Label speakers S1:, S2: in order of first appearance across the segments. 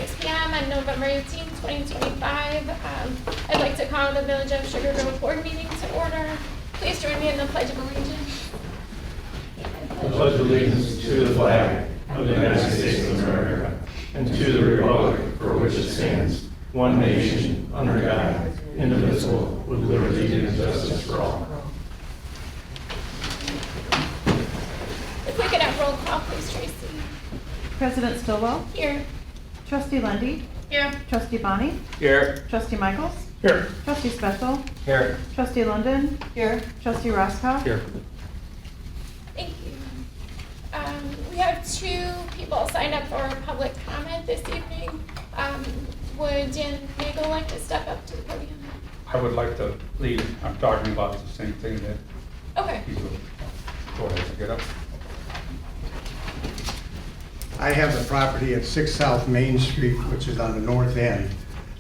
S1: 6 p.m. on November 18, 2025. I'd like to call the Village of Sugar Grove Board meeting to order. Please join me in the Pledge of Allegiance.
S2: I pledge allegiance to the flag of the United States of America and to the republic for which it stands, one nation, under God, indivisible, with liberty and justice for all.
S1: If we could have roll call, please, Tracy.
S3: President Stilwell.
S1: Here.
S3: Trustee Lundy.
S1: Here.
S3: Trustee Bonnie.
S2: Here.
S3: Trustee Michaels.
S2: Here.
S3: Trustee Special.
S2: Here.
S3: Trustee London. Here. Trustee Roscoe.
S2: Here.
S1: Thank you. We have 2 people signed up for public comment this evening. Would Dan Nagel like to step up to the podium?
S4: I would like to lead. I'm talking about the same thing that
S1: Okay.
S4: he will. Go ahead and get up.
S5: I have the property at 6 South Main Street, which is on the north end.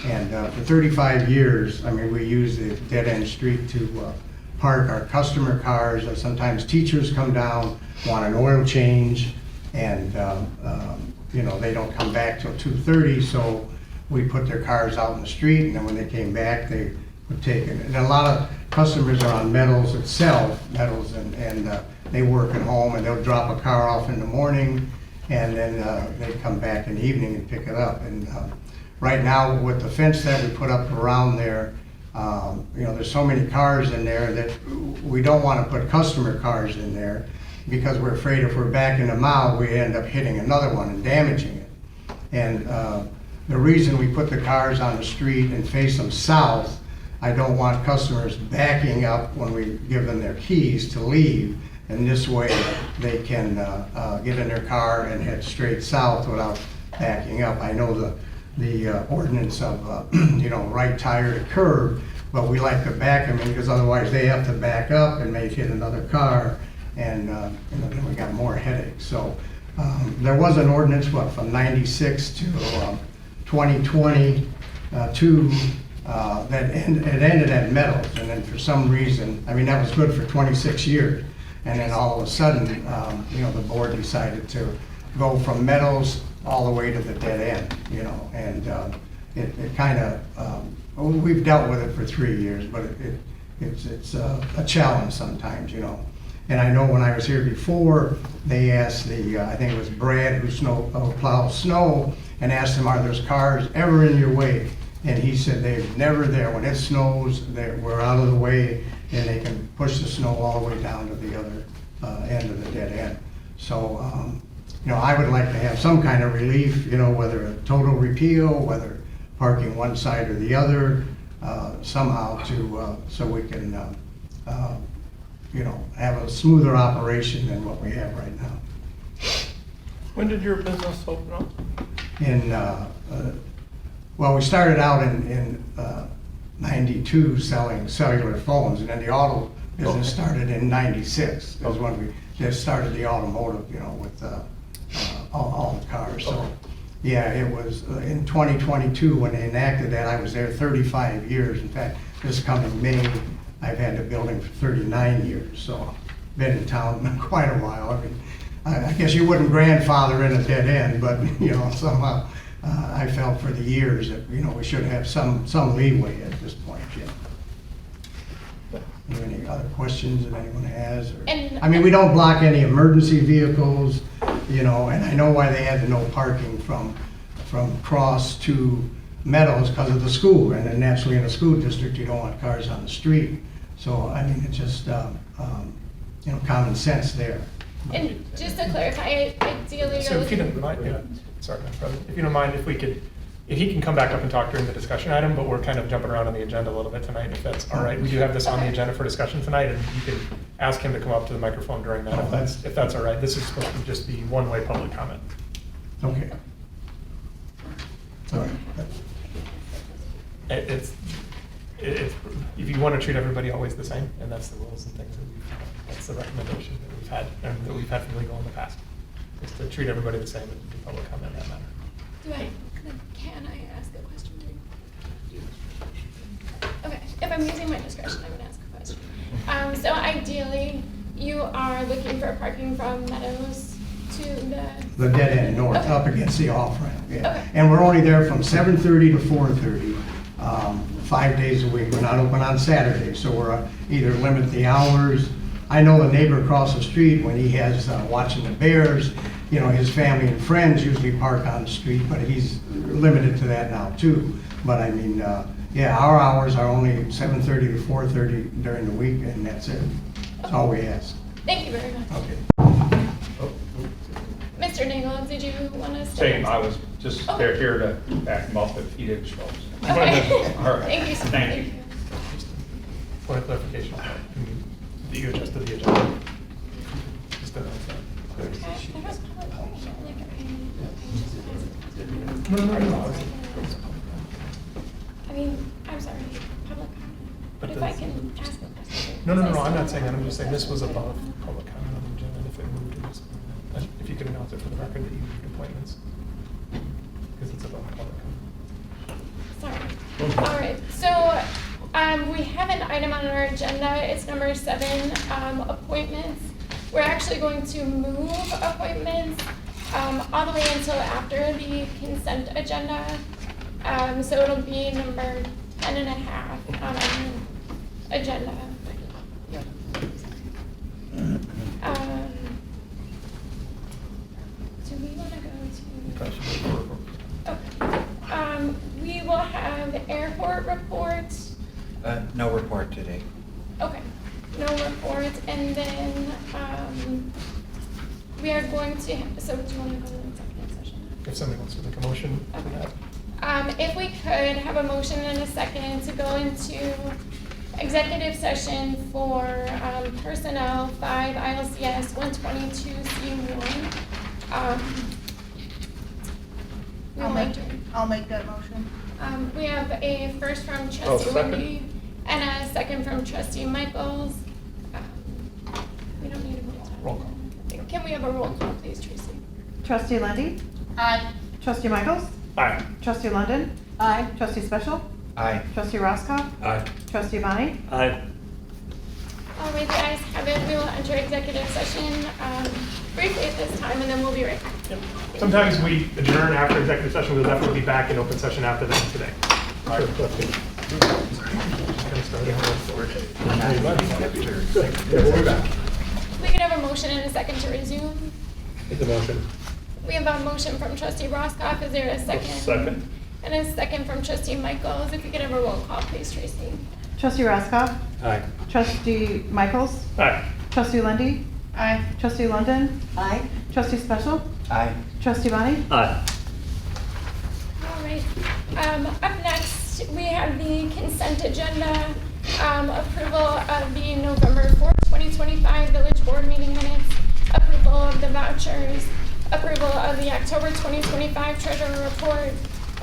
S5: And for 35 years, I mean, we use the dead-end street to park our customer cars. Sometimes teachers come down, want an oil change, and you know, they don't come back till 2:30, so we put their cars out in the street, and then when they came back, they would take it. And a lot of customers are on Metals itself, Metals, and they work at home, and they'll drop a car off in the morning, and then they come back in the evening and pick it up. And right now, with the fence that we put up around there, you know, there's so many cars in there that we don't want to put customer cars in there because we're afraid if we're backing them out, we end up hitting another one and damaging it. And the reason we put the cars on the street and face them south, I don't want customers backing up when we give them their keys to leave. And this way, they can get in their car and head straight south without backing up. I know the ordinance of, you know, right tire to curb, but we like to back them in because otherwise they have to back up and may hit another car, and you know, then we got more headaches. So there was an ordinance, what, from 96 to 2022 that it ended at Metals, and then for some reason, I mean, that was good for 26 years. And then all of a sudden, you know, the board decided to go from Metals all the way to the dead end, you know, and it kind of, we've dealt with it for 3 years, but it's a challenge sometimes, you know. And I know when I was here before, they asked I think it was Brad who plows snow, and asked him, are there cars ever in your way? And he said they're never there. When it snows, we're out of the way, and they can push the snow all the way down to the other end of the dead end. So, you know, I would like to have some kind of relief, you know, whether a total repeal, whether parking one side or the other, somehow to, so we can, you know, have a smoother operation than what we have right now.
S2: When did your business open up?
S5: Well, we started out in 92 selling cellular phones, and then the auto business started in 96. That was when we just started the automotive, you know, with all the cars. So, yeah, it was in 2022 when they enacted that. I was there 35 years. In fact, this coming May, I've had the building for 39 years. So, been in town quite a while. I mean, I guess you wouldn't grandfather in a dead end, but you know, somehow I felt for the years that, you know, we should have some leeway at this point. Yeah. Any other questions that anyone has? Or, I mean, we don't block any emergency vehicles, you know, and I know why they had the no parking from Cross to Meadows because of the school, and then naturally in a school district you don't want cars on the street. So I mean, it's just you know, common sense there.
S1: And just to clarify, ideally,
S6: So if you don't mind, sorry, Madam President, if you don't mind, if he can come back up and talk during the discussion item, but we're kind of jumping around on the agenda a little bit tonight, if that's all right. We do have this on the agenda for discussion tonight, and you can ask him to come up to the microphone during that, if that's all right. This is supposed to just be one-way public comment.
S5: Okay. All right.
S6: It's if you want to treat everybody always the same, and that's the rules and things that that's the recommendation that we've had, and that we've had from legal in the past, is to treat everybody the same and do public comment in that manner.
S1: Can I ask a question? Okay, if I'm using my discretion, I'm gonna ask a question. So ideally, you are looking for parking from Meadows to
S5: The dead end north,
S1: Okay.
S5: up against the off-ramp, yeah.
S1: Okay.
S5: And we're only there from 7:30 to 4:30, 5 days a week. We're not open on Saturdays, so we're either limit the hours. I know the neighbor across the street, when he has watching the Bears, you know, his family and friends usually park on the street, but he's limited to that now too. But I mean, yeah, our hours are only 7:30 to 4:30 during the week, and that's it. That's all we ask.
S1: Thank you very much.
S5: Okay.
S1: Mr. Nagel, did you want to step
S4: Same,
S1: in?
S4: I was just here to back him up if he didn't show.
S1: Okay.
S4: All right.
S1: Thank you.
S4: Thank you.
S6: Point of clarification, do you adjust to the agenda? Just announce that.
S1: Okay, there was public portion, like, I mean, I'm sorry, public comment, but if I can ask a question.
S6: No, I'm not saying that, I'm just saying this was above public comment on the agenda, and if it moved, it was, if you could announce it for the record that you moved appointments. Because it's above public comment.
S1: Sorry. All right, so, we have an item on our agenda, it's number 7, appointments. We're actually going to move appointments, all the way until after the consent agenda. So it'll be number 10 and a half on our agenda. Do we wanna go to? Okay. We will have airport reports.
S7: No report today.
S1: Okay, no report, and then, we are going to, so do you want to go to the executive session?
S6: If somebody wants to make a motion for that.
S1: If we could have a motion and a second to go into executive session for, personnel 5 ILCS 122C1. We would like to.
S8: I'll make that motion.
S1: We have a first from trustee
S6: second.
S1: Wendy and a second from trustee Michaels. We don't need a roll call.
S6: Roll call.
S1: Can we have a roll call, please, Tracy?
S3: Trustee Lindy,
S8: Aye.
S3: Trustee Michaels,
S6: Aye.
S3: Trustee London,
S8: Aye.
S3: Trustee Special,
S7: Aye.
S3: Trustee Roscoe,
S6: Aye.
S3: Trustee Bonnie,
S6: Aye.
S1: All right, the ayes have it. We will enter executive session briefly at this time, and then we'll be right back.
S6: Yep. Sometimes we adjourn after executive session, we'll definitely be back in open session after that today. All right. We'll be back.
S1: We can have a motion and a second to resume.
S6: Make the motion.
S1: We have a motion from trustee Roscoff. Is there a second?
S6: Second.
S1: And a second from trustee Michaels. If we could have a roll call, please, Tracy.
S3: Trustee Roscoe,
S6: Aye.
S3: Trustee Michaels,
S6: Aye.
S3: Trustee Lindy,
S8: Aye.
S3: Trustee London,
S8: Aye.
S3: Trustee Special,
S7: Aye.
S3: Trustee Bonnie,
S6: Aye.
S1: All right. Up next, we have the consent agenda. Approval of the November 4th, 2025 village board meeting minutes. Approval of the vouchers. Approval of the October 2025 treasurer report.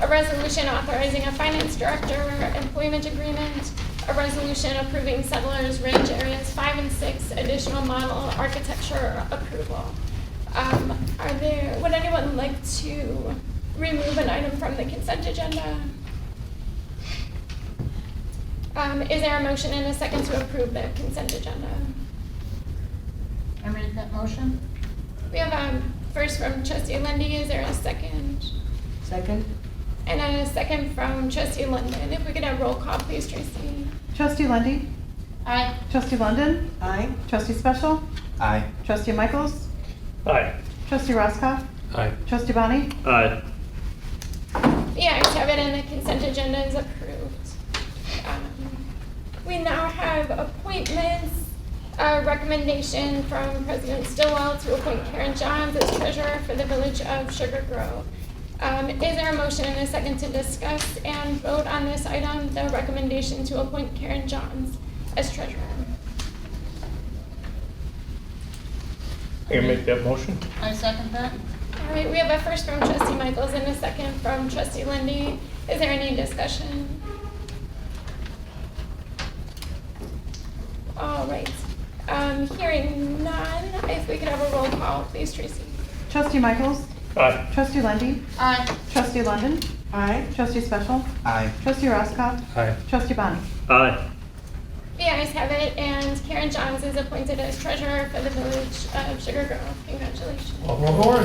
S1: A resolution authorizing a finance director employment agreement. A resolution approving settlers range areas 5 and 6 additional model architecture approval. Would anyone like to remove an item from the consent agenda? Is there a motion and a second to approve the consent agenda?
S8: I made that motion.
S1: We have a first from trustee Lindy. Is there a second?
S8: Second.
S1: And a second from trustee London. If we could have roll call, please, Tracy.
S3: Trustee Lindy,
S8: Aye.
S3: Trustee London,
S8: Aye.
S3: Trustee Special,
S7: Aye.
S3: Trustee Michaels,
S6: Aye.
S3: Trustee Roscoe,
S6: Aye.
S3: Trustee Bonnie,
S6: Aye.
S1: The ayes have it and the consent agenda is approved. We now have appointments. A recommendation from President Stillwell to appoint Karen Johns as treasurer for the village of Sugar Grove. Is there a motion and a second to discuss and vote on this item, the recommendation to appoint Karen Johns as treasurer?
S6: I can make that motion.
S8: I second that.
S1: All right, we have a first from trustee Michaels and a second from trustee Lindy. Is there any discussion? All right, hearing none, if we could have a roll call, please, Tracy.
S3: Trustee Michaels,
S6: Aye.
S3: Trustee Lindy,
S8: Aye.
S3: Trustee London,
S8: Aye.
S3: Trustee Special,
S7: Aye.
S3: Trustee Roscoe,
S6: Aye.
S3: Trustee Bonnie.
S6: Aye.
S1: The ayes have it, and Karen Johns is appointed as treasurer for the Village of Sugar Grove. Congratulations.
S6: Welcome aboard.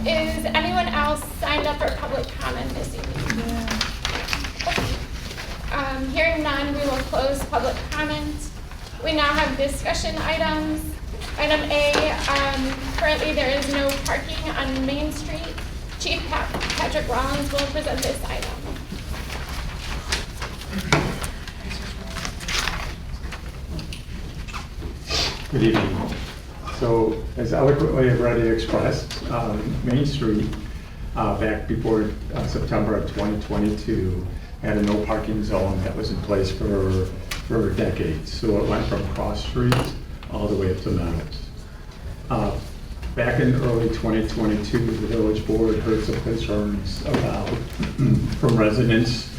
S1: Is anyone else signed up for public comment this evening? Hearing none, we will close public comment. We now have discussion items. Item A, currently there is no parking on Main Street. Chief Patrick Rollins will present this item.
S9: Good evening. So, as eloquently already expressed, Main Street, back before September of 2022, had a no parking zone that was in place for decades. So it went from Cross Street all the way up to Meadows. Back in early 2022, the village board heard some concerns from residents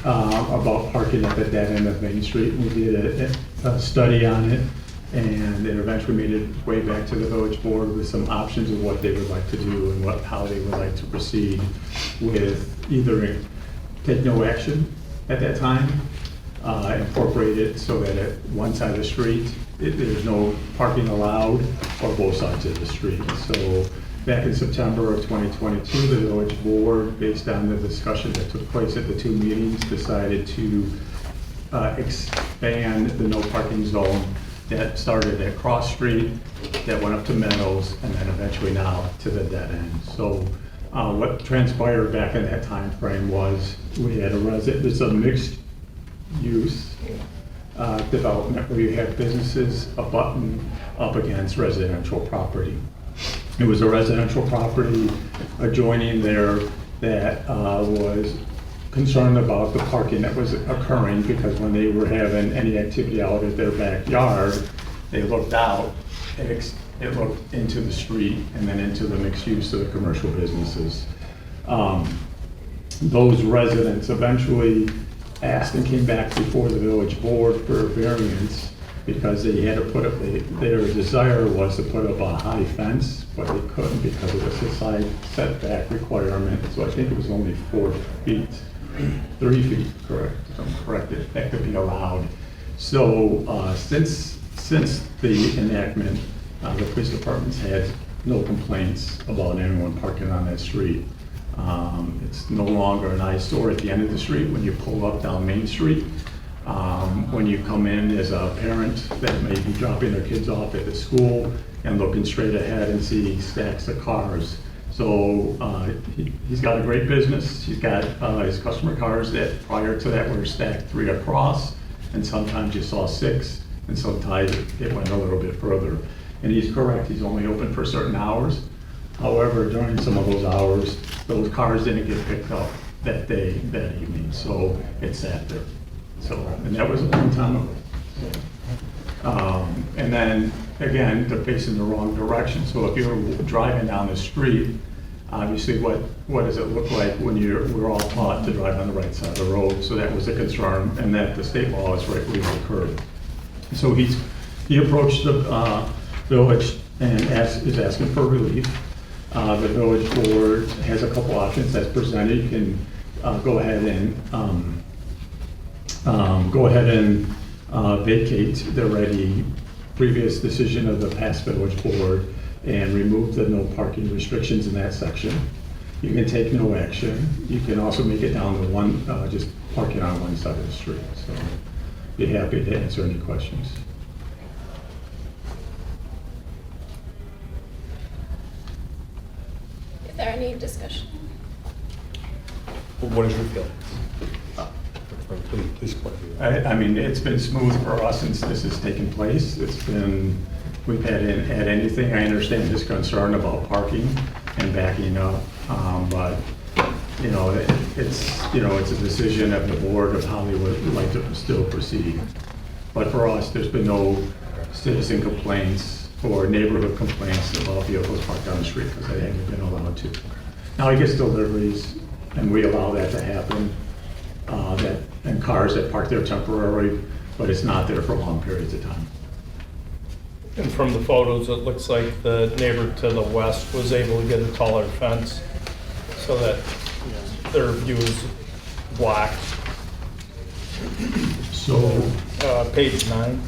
S9: about parking at the dead end of Main Street. We did a study on it, and it eventually made its way back to the village board with some options of what they would like to do and how they would like to proceed with either take no action at that time, incorporate it so that at one side of the street, there's no parking allowed, or both sides of the street. So back in September of 2022, the village board, based on the discussion that took place at the two meetings, decided to expand the no parking zone that started at Cross Street, that went up to Meadows, and then eventually now to the dead end. So what transpired back in that time frame was we had it's a mixed use development where you have businesses abutting up against residential property. It was a residential property adjoining there that was concerned about the parking that was occurring, because when they were having any activity out at their backyard, they looked out, it looked into the street and then into the mixed use of the commercial businesses. Those residents eventually asked and came back before the village board for a variance, because they had to put up, their desire was to put up a high fence, but they couldn't because of the side setback requirement. So I think it was only 4 feet, 3 feet, correct, if I'm correct, that could be allowed. So since the enactment, the police department's had no complaints about anyone parking on that street. It's no longer an eyesore at the end of the street when you pull up down Main Street. When you come in as a parent that may be dropping their kids off at the school and looking straight ahead and see stacks of cars. So he's got a great business. He's got his customer cars that prior to that were stacked 3 across, and sometimes you saw 6, and sometimes it went a little bit further. And he's correct, he's only open for certain hours. However, during some of those hours, those cars didn't get picked up that day, that evening, so it sat there. So, and that was a long time ago. And then, again, they're facing the wrong direction. So if you're driving down the street, obviously what does it look like when we're all taught to drive on the right side of the road? So that was a concern, and that the state law is right where it occurred. So he approached the village and is asking for relief. The village board has a couple options that's presented. You can go ahead and vacate the already previous decision of the past village board and remove the no parking restrictions in that section. You can take no action. You can also make it down to one, just parking on one side of the street. So be happy to answer any questions.
S1: Is there any discussion?
S10: What is your feeling? From the police point of view.
S9: I mean, it's been smooth for us since this has taken place. We've had anything. I understand his concern about parking and backing up, but it's a decision of the board of how they would like to still proceed. But for us, there's been no citizen complaints or neighborhood complaints about vehicles parked on the street because they haven't been allowed to. Now he gets deliveries, and we allow that to happen. And cars that park there temporarily, but it's not there for long periods of time.
S2: And from the photos, it looks like the neighbor to the west was able to get a taller fence so that their view is blocked.
S9: So,
S2: Page 9.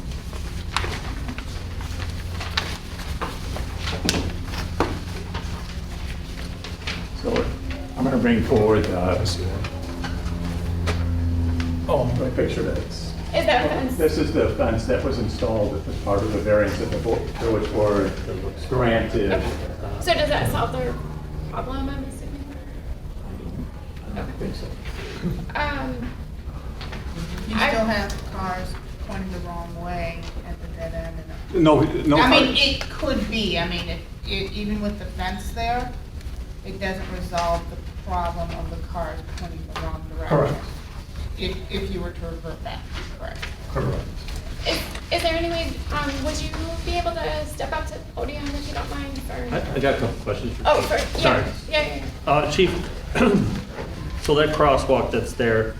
S9: so I'm gonna bring forward, my picture that's.
S1: Is that fence?
S9: This is the fence that was installed as part of the variance that the village board granted.
S1: So does that solve their problem, I'm assuming?
S9: I don't think so.
S8: You
S1: I-
S8: still have cars pointing the wrong way at the dead end.
S10: No,
S8: I mean, it could be, I mean, even with the fence there, it doesn't resolve the problem of the cars pointing the wrong direction.
S5: Correct.
S8: If you were to revert back, correct?
S5: Correct.
S1: Is there any way, would you be able to step up to the podium if you don't mind for?
S11: I got a couple questions.
S1: Oh, for,
S11: Sorry.
S1: yeah.
S11: Chief, so that crosswalk that's there,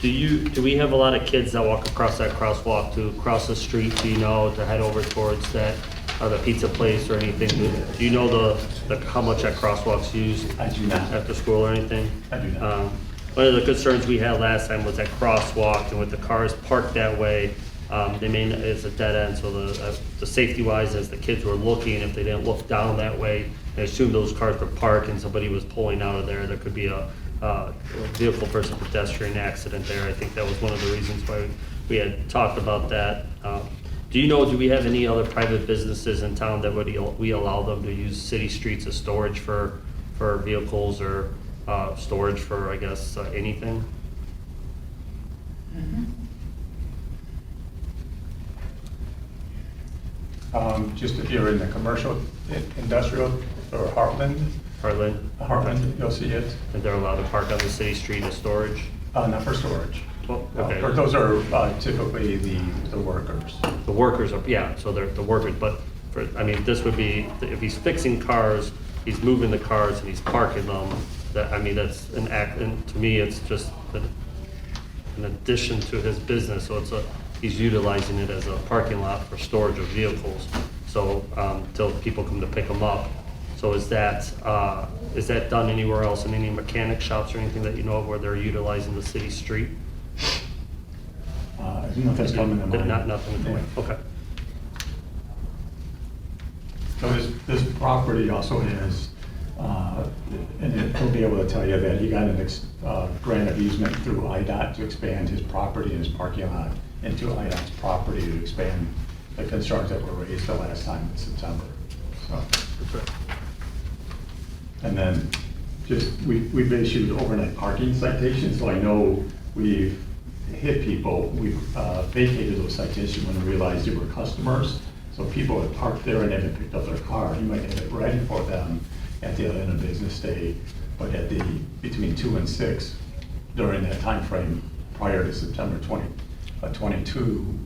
S11: do we have a lot of kids that walk across that crosswalk to cross the street, do you know, to head over towards that, the pizza place or anything? Do you know how much that crosswalk's used?
S9: I do not.
S11: After school or anything?
S9: I do not.
S11: One of the concerns we had last time was that crosswalk, and with the cars parked that way, it's a dead end, so the safety wise, as the kids were looking, if they didn't look down that way, they assumed those cars were parked and somebody was pulling out of there could be a vehicle versus pedestrian accident there. I think that was one of the reasons why we had talked about that. Do we have any other private businesses in town that we allow them to use city streets as storage for vehicles or storage for, I guess, anything?
S9: Just if you're in the commercial, industrial, or Heartland, you'll see it.
S11: And they're allowed to park on the city street as storage?
S9: Not for storage.
S11: Well, okay.
S9: Or those are typically the workers.
S11: The workers are, yeah, so they're the workers, but this would be, if he's fixing cars, he's moving the cars and he's parking them, that's an act, and to me, it's just an addition to his business, so he's utilizing it as a parking lot for storage of vehicles, so, till people come to pick them up. So is that done anywhere else, in any mechanic shops or anything that you know of where they're utilizing the city street?
S9: Nothing's coming to mind.
S11: Nothing,
S9: Yeah.
S11: okay.
S9: So this property also has, and he'll be able to tell you that he got a grant of easement through IDOT to expand his property and his parking lot into IDOT's property to expand the concerns that were raised the last time in September. So, and then we've issued overnight parking citations, so I know we've hit people. We've vacated those citations when we realized they were customers. So people had parked there and haven't picked up their car. You might have it ready for them at the end of business day, but between 2 and 6 during that time frame prior to September 22,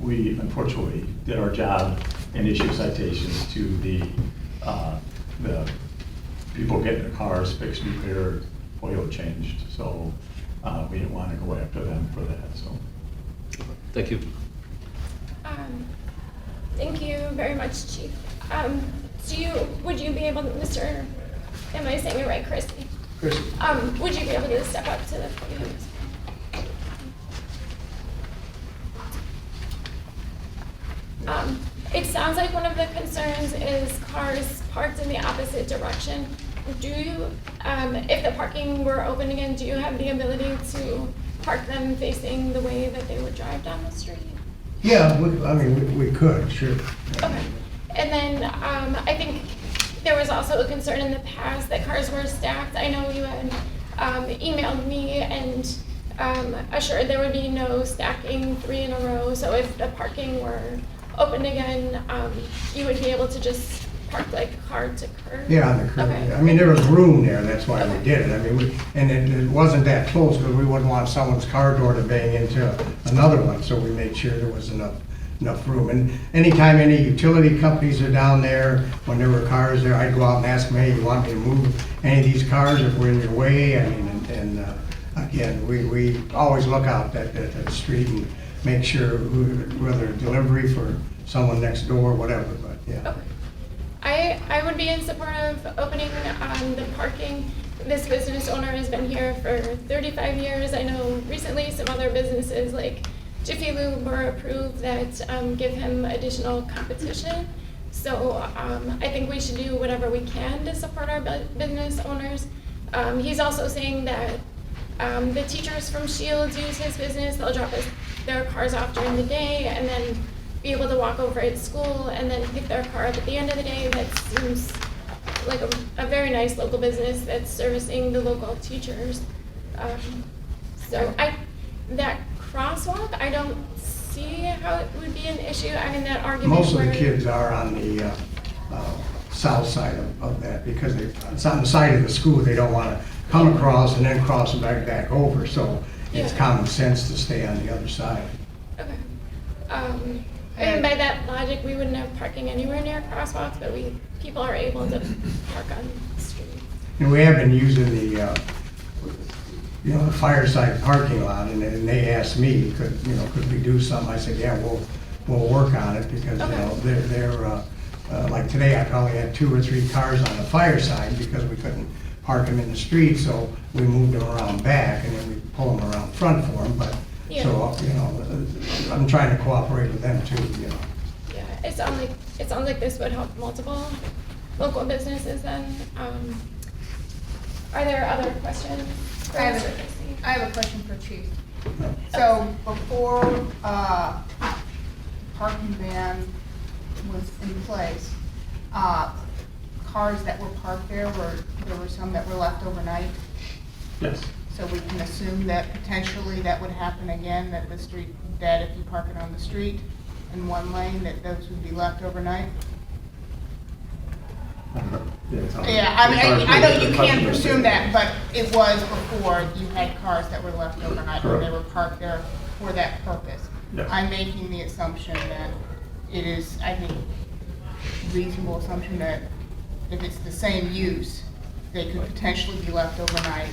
S9: we unfortunately did our job and issued citations to the people getting their cars fixed, repaired, oil changed. So we didn't want to go after them for that. So
S11: Thank you.
S1: Thank you very much, Chief. Would you be able to, am I saying it right, Christie?
S5: Christie.
S1: Would you be able to step up to the podium? It sounds like one of the concerns is cars parked in the opposite direction. Do you, if the parking were open again, do you have the ability to park them facing the way that they would drive down the street?
S5: Yeah, we could, sure.
S1: Okay. And then I think there was also a concern in the past that cars were stacked. I know you had emailed me and assured there would be no stacking 3 in a row. So if the parking were open again, you would be able to just park like car to curb?
S5: Yeah, on the curb.
S1: Okay.
S5: There was room there, that's why we did it. And it wasn't that close, because we wouldn't want someone's car door to bang into another one, so we made sure there was enough room. And anytime any utility companies are down there, when there were cars there, I'd go out and ask them, hey, you want me to move any of these cars if we're in your way? Again, we always look out at the street and make sure whether delivery for someone next door, whatever, but yeah.
S1: Okay. I would be in support of opening the parking. This business owner has been here for 35 years. I know recently some other businesses like Jiffy Lube were approved that give him additional competition. So I think we should do whatever we can to support our business owners. He's also saying that the teachers from Shields use his business. They'll drop their cars off during the day and then be able to walk over at school and then pick their car up at the end of the day. That seems like a very nice local business that's servicing the local teachers. So that crosswalk, I don't see how it would be an issue. I mean, that argument.
S5: Most of the
S1: where-
S5: kids are on the south side of that because it's on the side of the school. They don't want to come across and then cross and back over. So it's
S1: Yeah.
S5: common sense to stay on the other side.
S1: Okay. And by that logic, we wouldn't have parking anywhere near crosswalks, but people are able to park on the street.
S5: And we have been using the fireside parking lot, and they asked me, could we do something? I said, yeah, we'll work on it because, they're like today, I probably had 2 or 3 cars on the fireside because we couldn't park them in the street, so we moved them around back and then we pull them around front for them, but, so, I'm trying to cooperate with them too,
S1: Yeah, it sounds like this would help multiple local businesses then. Are there other questions? for
S8: I
S1: Mr. Tracy?
S8: have a question for Chief. So before parking ban was in place, cars that were parked there were some that were left overnight?
S9: Yes.
S8: So we can assume that potentially that would happen again, that the street, that if you park it on the street in one lane, that those would be left overnight? Yeah, I mean, I know you can't presume that, but it was before you had cars that were left overnight, or they were parked there for that purpose.
S9: Yes.
S8: I'm making the assumption that it is, I think, reasonable assumption that if it's the same use, they could potentially be left overnight,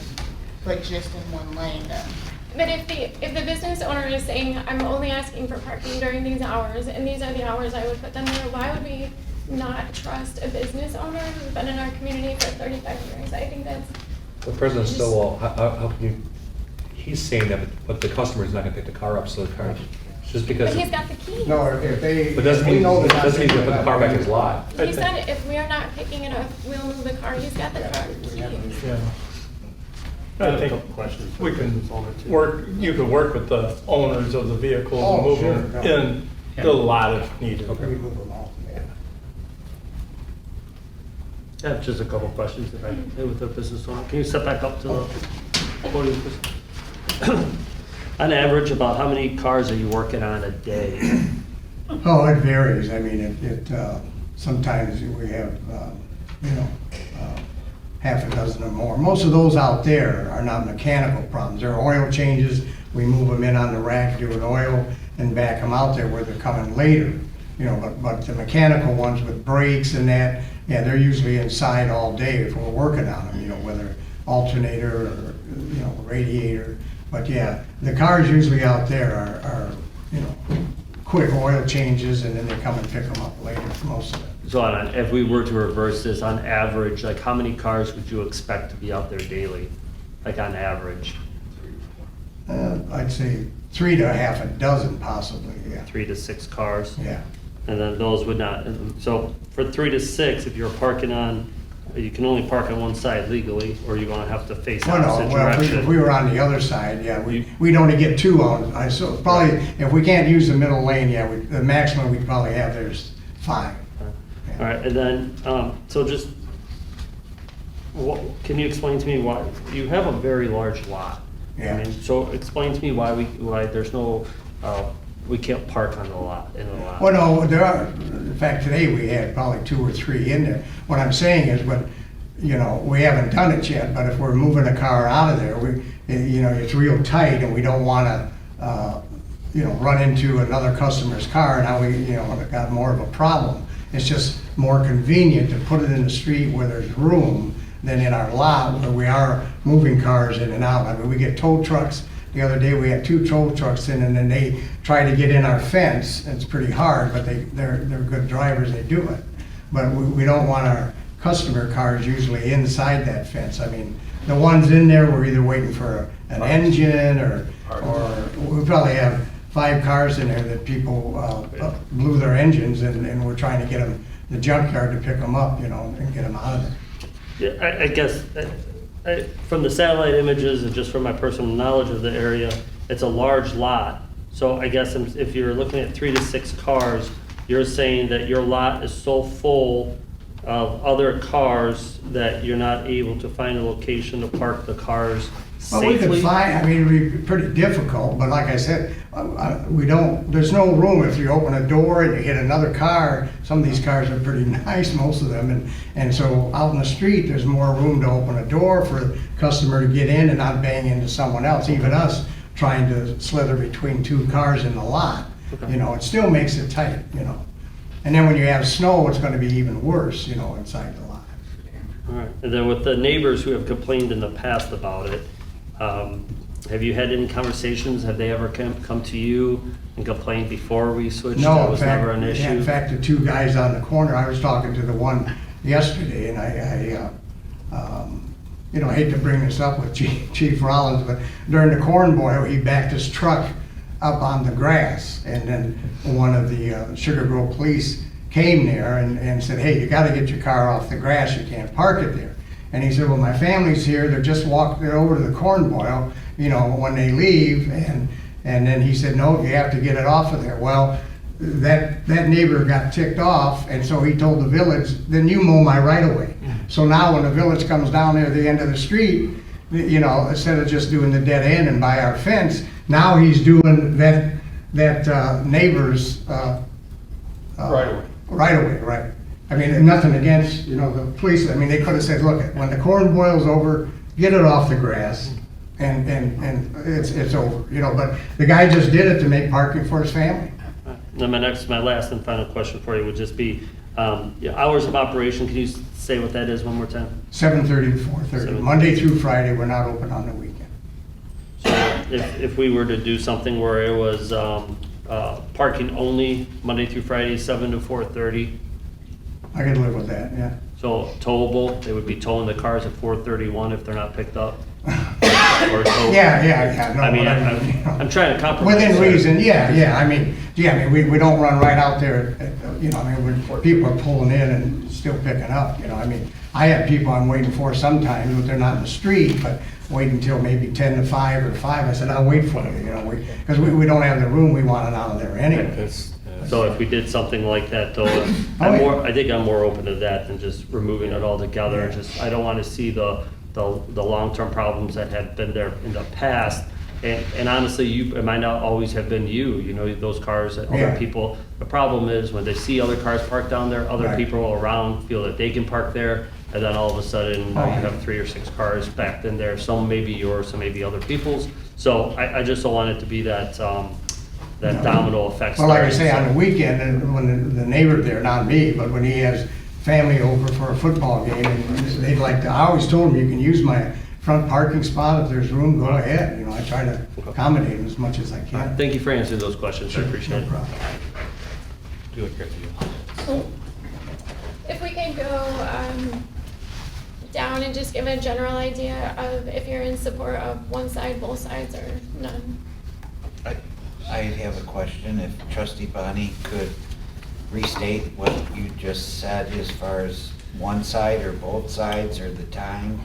S8: but just in one lane then.
S1: But if the business owner is saying, I'm only asking for parking during these hours, and these are the hours I would put them there, why would we not trust a business owner who's been in our community for 35 years? I think that's.
S10: The President Stillwell, how can you, he's saying that, but the customer's not gonna pick the car up, so the car, just because.
S1: But he's got the keys.
S5: No, if they.
S10: But doesn't
S5: we
S10: mean,
S5: know they're not
S10: doesn't mean
S5: picking
S10: to put
S5: it
S10: the
S5: up,
S10: car back in
S5: we-
S10: his lot.
S1: He said if we are not picking it up, we'll move the car. He's got the car keys.
S2: Yeah. I think we can work, you could work with the owners of the vehicles and move them in the lot if needed.
S5: We move them all, yeah.
S11: I have just a couple questions if I may with the business owner. Can you step back up to the podium, please? On average, about how many cars are you working on a day?
S5: Oh, it varies. I mean, sometimes we have, half a dozen or more. Most of those out there are not mechanical problems. They're oil changes. We move them in on the rack, do an oil, and back them out there where they're coming later. But the mechanical ones with brakes and that, yeah, they're usually inside all day if we're working on them, whether alternator or, radiator. But yeah, the cars usually out there are quick oil changes, and then they come and pick them up later, most of it.
S11: So if we were to reverse this, on average, like how many cars would you expect to be out there daily? Like on average,
S5: I'd say 3 to half a dozen possibly, yeah.
S11: 3 to 6 cars?
S5: Yeah.
S11: And then those would not, so for 3 to 6, if you're parking on, you can only park on one side legally, or you're gonna have to face opposite direction.
S5: If we were on the other side, yeah, we'd only get 2 on, so probably, if we can't use the middle lane, yeah, the maximum we'd probably have there is 5.
S11: All right, and then, so just, can you explain to me why, you have a very large lot.
S5: Yeah.
S11: I mean, so explain to me why there's no, we can't park on the lot, in the lot.
S5: Well, no, there are, in fact, today we had probably 2 or 3 in there. What I'm saying is, we haven't done it yet, but if we're moving a car out of there, it's real tight and we don't wanna, run into another customer's car, now we, got more of a problem. It's just more convenient to put it in the street where there's room than in our lot where we are moving cars in and out. I mean, we get tow trucks the other day we had 2 tow trucks in, and then they try to get in our fence. It's pretty hard, but they're good drivers, they do it. But we don't want our customer cars usually inside that fence. I mean, the ones in there, we're either waiting for an engine or we probably have 5 cars in there that people blew their engines, and we're trying to get them, the junkyard to pick them up, you know, and get them out of there.
S11: Yeah, I guess, from the satellite images and just from my personal knowledge of the area, it's a large lot. So I guess if you're looking at 3 to 6 cars, you're saying that your lot is so full of other cars that you're not able to find a location to park the cars
S5: Well, we
S11: safely?
S5: could find, I mean, it'd be pretty difficult, but like I said, we don't, there's no room if you open a door and you hit another car. Some of these cars are pretty nice, most of them, and so out in the street, there's more room to open a door for the customer to get in and not bang into someone else, even us trying to slither between 2 cars in the lot.
S11: Okay.
S5: You know, it still makes it tight, you know. And then when you have snow, it's gonna be even worse, you know, inside the lot.
S11: All right, and then with the neighbors who have complained in the past about it, have you had any conversations? Have they ever come to you and complained before we switched?
S5: No,
S11: That
S5: in
S11: was
S5: fact,
S11: never an
S5: yeah,
S11: issue?
S5: in fact, the 2 guys on the corner, I was talking to the one yesterday, and I you know, I hate to bring this up with Chief Rollins, but during the corn boil, he backed his truck up on the grass, and then one of the Sugar Grove police came there and said, hey, you gotta get your car off the grass, you can't park it there. And he said, well, my family's here, they're just walking over to the corn boil, you know, when they leave, and then he said, no, you have to get it off of there. Well, that neighbor got ticked off, and so he told the village, then you mow my right of way. So now when the village comes down there at the end of the street, you know, instead of just doing the dead end and by our fence, now he's doing that neighbor's
S4: Right away.
S5: right away, right. I mean, nothing against, you know, the police, I mean, they could have said, look, when the corn boils over, get it off the grass, and it's over, you know, but the guy just did it to make parking for his family.
S11: Then my last and final question for you would just be, hours of operation, can you say what that is one more time?
S5: 7:30 to 4:30,
S11: 7:30.
S5: Monday through Friday, we're not open on the weekend.
S11: So if we were to do something where it was parking only, Monday through Friday, 7 to 4:30,
S5: I could live with that, yeah.
S11: so towable, they would be towing the cars at 4:31 if they're not picked up? Or towed?
S5: Yeah, no.
S11: I mean,
S5: you know.
S11: I'm trying to compromise.
S5: Within
S11: there.
S5: reason, yeah, I mean, we don't run right out there, you know, I mean, when people are pulling in and still picking up, you know, I mean, I have people I'm waiting for sometimes, but they're not in the street, but wait until maybe 10 to 5 or 5, I said, I'll wait for you, you know, because we don't have the room, we want it out of there anyway.
S11: So if we did something like that, though, I think I'm more open to that than just removing it altogether. Just, I don't want to see the long-term problems that have been there in the past. And honestly, it might not always have been you know, those cars that other
S5: Yeah.
S11: people. The problem is when they see other cars parked down there, other
S5: Right.
S11: people around feel that they can park there, and then all of a sudden, you have 3 or 6 cars backed in there. Some may be yours, some may be other people's. So I just don't want it to be that domino effect.
S5: Well, like I
S11: starting.
S5: say, on the weekend, and when the neighbor there, not me, but when he has family over for a football game, and they'd like to, I always told them, you can use my front parking spot, if there's room, go ahead, you know, I try to accommodate them as much as I can.
S11: Thank you for answering those questions, I appreciate
S5: No
S11: it.
S5: problem.
S10: Do it, Kathy.
S1: So if we could go down and just give a general idea of if you're in support of one side, both sides, or none.
S7: I have a question. If Trustee Bonnie could restate what you just said as far as one side or both sides or the time?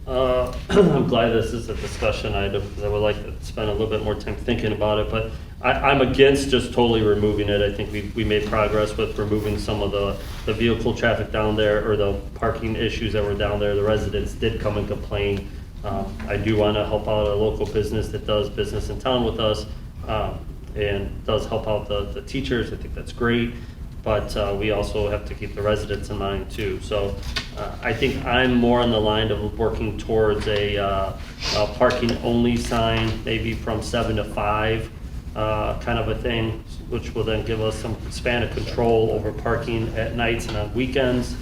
S11: I'm glad this is a discussion item, because I would like to spend a little bit more time thinking about it, but I'm against just totally removing it. I think we made progress with removing some of the vehicle traffic down there, or the parking issues that were down there. The residents did come and complain. I do want to help out a local business that does business in town with us, and does help out the teachers. I think that's great. But we also have to keep the residents in mind too. So I think I'm more on the line of working towards a parking only sign, maybe from 7 to 5, kind of a thing, which will then give us some span of control over parking at nights and on weekends.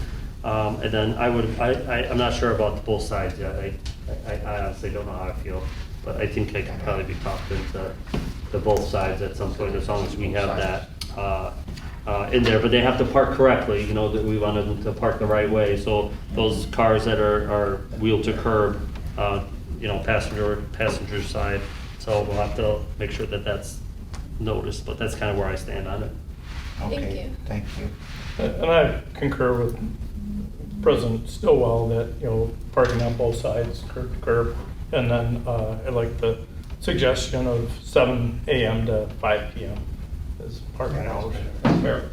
S11: And then I'm not sure about both sides yet. I honestly don't know how I feel. But I think I could probably be talked into both sides at some point, as long as we have that in there. But they have to park correctly, you know, that we wanted them to park the right way. So those cars that are wheel to curb, you know, passenger side. So we'll have to make sure that that's noticed, but that's kind of where I stand on it.
S1: Thank
S7: Okay,
S1: you.
S7: thank you.
S2: And I concur with President Stillwell that, you know, parking on both sides, curb to curb. And then I like the suggestion of 7 a.m. to 5 p.m. as parking hours. Fair.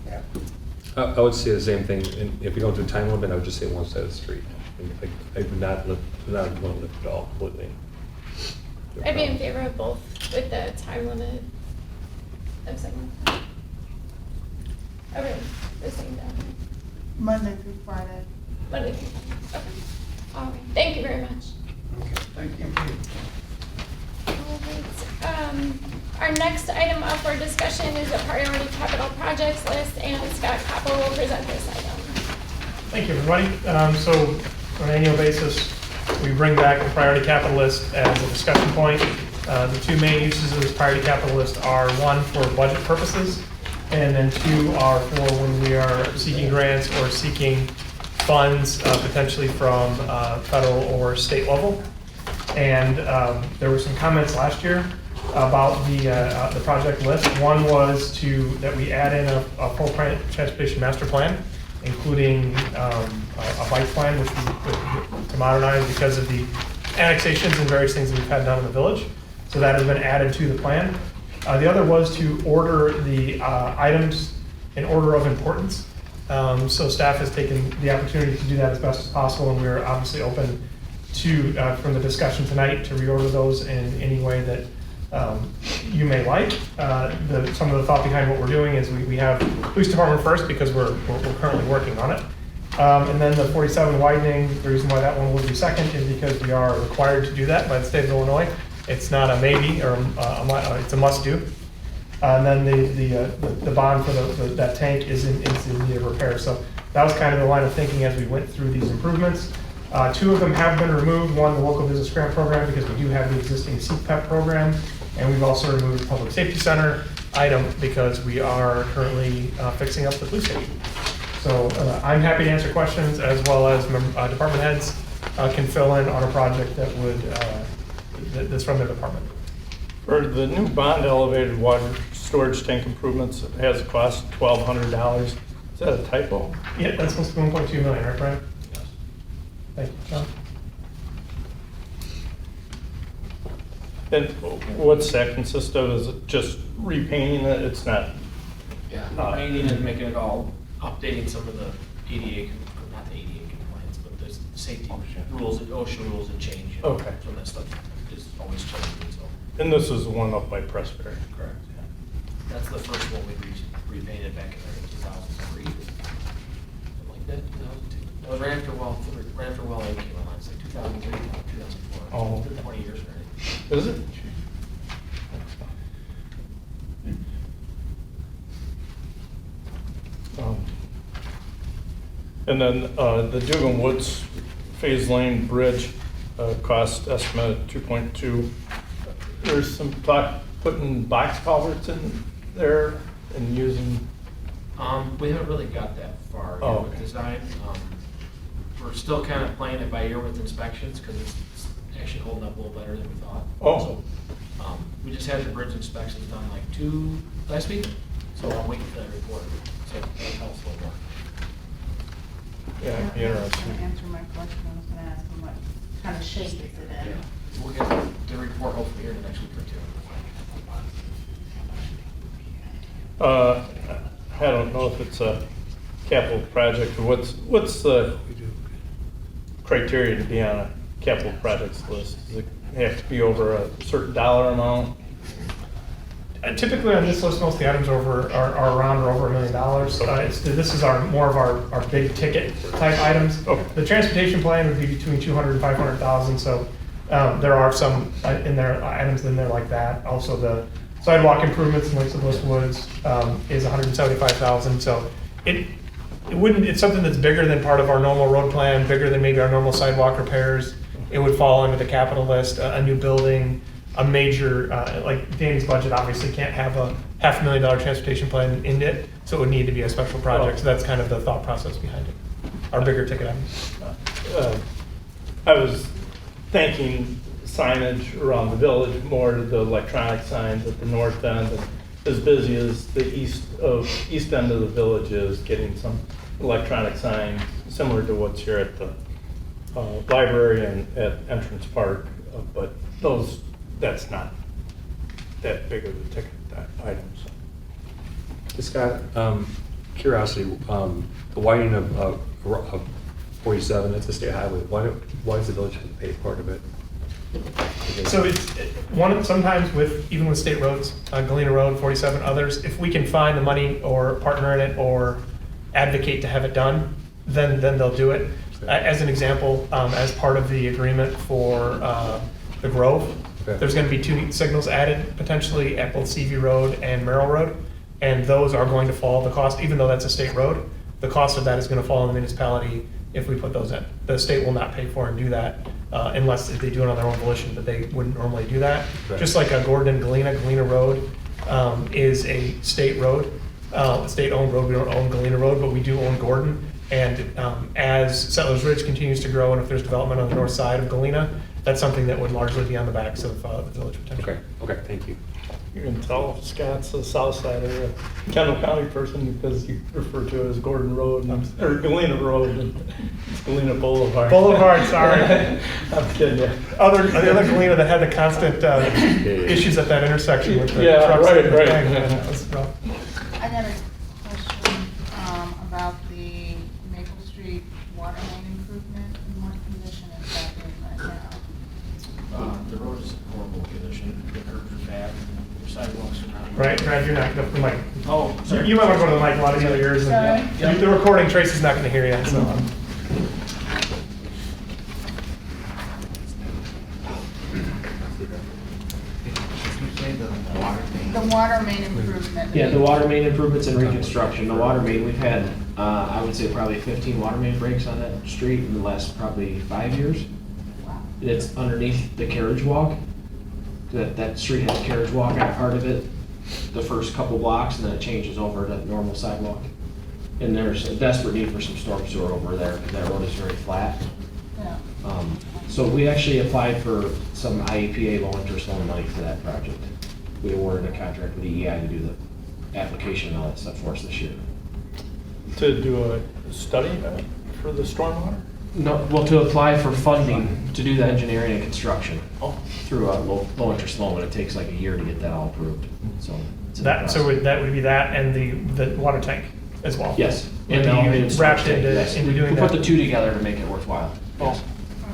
S5: Yeah.
S10: I would say the same thing, and if you don't do time limit, I would just say one side of the street. I would not want to lift it all completely.
S1: I'd be in favor of both with the time limit of 7. Okay, the same day.
S8: Monday through Friday.
S1: Monday through Friday. Okay. All right. Thank you very much.
S5: Okay, thank you.
S1: All right. Our next item up for discussion is a priority capital projects list, and Scott Koppel will present this item.
S6: Thank you, everybody. So on an annual basis, we bring back the priority capital list as a discussion point. The two main uses of this priority capital list are, one, for budget purposes, and then two are for when we are seeking grants or seeking funds potentially from federal or state level. And there were some comments last year about the project list. One was that we add in a full transportation master plan, including a bike plan, which we to modernize because of the annexations and various things that we've had done in the village. So that has been added to the plan. The other was to order the items in order of importance. So staff has taken the opportunity to do that as best as possible, and we're obviously open to, from the discussion tonight, to reorder those in any way that you may like. Some of the thought behind what we're doing is we have police department first because we're currently working on it. And then the 47 widening, the reason why that one will be second is because we are required to do that by the state of Illinois. It's not a maybe or it's a must do. And then the bond for that tank is in need of repair. So that was kind of the line of thinking as we went through these improvements. Two of them have been removed. One, the local business grant program, because we do have the existing CPEP program. And we've also removed the public safety center item because we are currently fixing up the police station. So I'm happy to answer questions, as well as department heads can fill in on a project that would that's from their department.
S2: For the new bond elevated water storage tank improvements, it has a cost of $1,200. Is that a typo?
S6: Yeah, that's supposed to be 1.2 million, right, Brian?
S2: Yes.
S6: Thank you, John.
S2: And what's that consist of? Is it just repainting it? It's not.
S12: Yeah, painting and making it all, updating some of the ADA, not the ADA compliance, but the safety rules, the OSHA rules that change. You know,
S2: Okay.
S12: Some of that stuff is always changing, so.
S2: And this is the one up by Pressbury.
S12: Correct, yeah. That's the first one we repainted back in 2003. Something like that, 2002. That was right after well 8 came online, it's like 2003, 2004.
S2: Oh.
S12: It's been 20 years already.
S2: Is it? And then the Dugan Woods Phase Lane Bridge, cost estimate 2.2. There's some talk putting box culverts in there and using.
S12: We haven't really got that far
S2: Oh,
S12: yet with
S2: okay.
S12: design. We're still kind of playing it by ear with inspections because it's actually holding up a little better than we thought.
S2: Oh.
S12: So, we just had the bridge inspections done like last week, so I'm waiting for that report. So that helps a little more.
S2: Yeah, it'd be
S8: Can
S2: interesting.
S8: I answer my question? I was gonna ask him what kind of shape is it in?
S12: We'll get the report hopefully here in the next week or two.
S2: I don't know if it's a capital project or what's the criteria to be on a capital projects list? Does it have to be over a certain dollar amount?
S6: Typically on this list, most of the items are around or over $1 million. This is more of our big ticket type items.
S2: Okay.
S6: The transportation plan would be between 200 and 500,000. So there are some items in there like that. Also, the sidewalk improvements in Lakes of Bliss Woods is 175,000. So it's something that's bigger than part of our normal road plan, bigger than maybe our normal sidewalk repairs. it would fall under the capital list, a new building, a major, like Danny's budget obviously can't have a $500,000 transportation plan in it, so it would need to be a special project. So that's kind of the thought process behind it. Our bigger ticket items.
S2: I was thinking signage around the village, more to the electronic signs at the north end. And as busy as the east end of the village is, getting some electronic signs similar to what's here at the library and at Entrance Park, but that's not that big of a ticket item. So.
S10: Scott, curiosity, the widening of 47, it's a state highway. Why does the village have to pay part of it?
S6: So it's sometimes even with state roads, Galena Road, 47, others, if we can find the money or partner in it or advocate to have it done, then they'll do it. As an example, as part of the agreement for the Grove, there's going to be 2 signals added potentially at both CV Road and Merrill Road, and those are going to fall. The cost, even though that's a state road, the cost of that is going to fall on the municipality if we put those in. The state will not pay for and do that unless they do it on their own volition, but they wouldn't normally do that.
S10: Right.
S6: Just like Gordon and Galena Road is a state road, a state-owned road. We don't own Galena Road, but we do own Gordon. And as Settlers Ridge continues to grow, and if there's development on the north side of Galena, that's something that would largely be on the backs of the village potentially.
S10: Okay, thank you.
S2: You can tell Scott's a south sider, a Kendall County person, because you refer to it as Gordon Road, or Galena Road, and it's Galena Boulevard.
S6: Boulevard, sorry.
S2: I'm kidding you.
S6: The other Galena that had the constant issues at that intersection with the
S2: Yeah,
S6: trucks.
S2: right,
S6: and the
S2: right.
S6: thing, yeah, that was rough.
S8: I got a question about the Maple Street water main improvement. In what condition is that in right now?
S12: The road is in horrible condition, the curbs are bad, the sidewalks are not.
S6: Right, Brad, you're not, the mic.
S12: Oh, sorry.
S6: You might want to go to the mic, a lot of the other ears.
S8: Sorry.
S6: The recording, Tracy's not going to hear you, so.
S8: The water main improvement.
S13: Yeah, the water main improvements and reconstruction. The water main, we've had, I would say probably 15 water main breaks on that street in the last probably 5 years.
S8: Wow.
S13: It's underneath the carriage walk. That street has a carriage walk on part of it, the first couple blocks, and then it changes over to normal sidewalk. And there's a desperate need for some storm sewer over there, because that road is very flat.
S8: Yeah.
S13: So we actually applied for some IEPA low interest loan money for that project. We awarded a contract with EEI to do the application and all that stuff for us this year.
S2: To do a study for the stormwater?
S13: No, well, to apply for funding to do the engineering and construction through a low interest loan, but it takes like a year to get that all approved, so. it's in the
S6: That would be that and the water tank as well.
S13: Yes.
S6: Would
S13: the
S6: be
S13: elevated
S6: wrapped
S13: storage tank,
S6: into
S13: yes.
S6: doing
S13: We put
S6: that.
S13: the two together to make it worthwhile. Yes.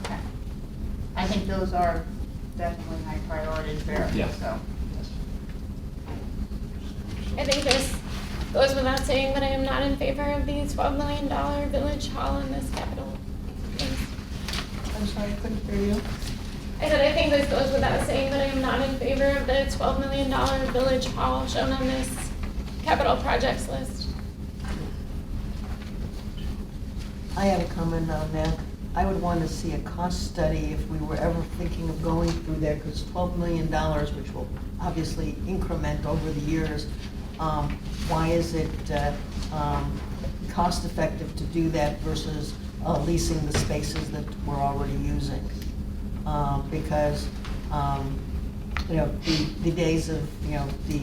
S8: Okay. I think those are definitely high priorities there,
S13: Yeah.
S8: so.
S1: I think this goes without saying that I am not in favor of the $12 million village hall in this capital.
S8: I'm sorry, I couldn't hear you.
S1: I said I think this goes without saying that I am not in favor of the $12 million village hall shown on this capital projects list.
S14: I have a comment on that. I would want to see a cost study if we were ever thinking of going through there, because $12 million, which will obviously increment over the years, why is it cost effective to do that versus leasing the spaces that we're already using? Because, the days of, the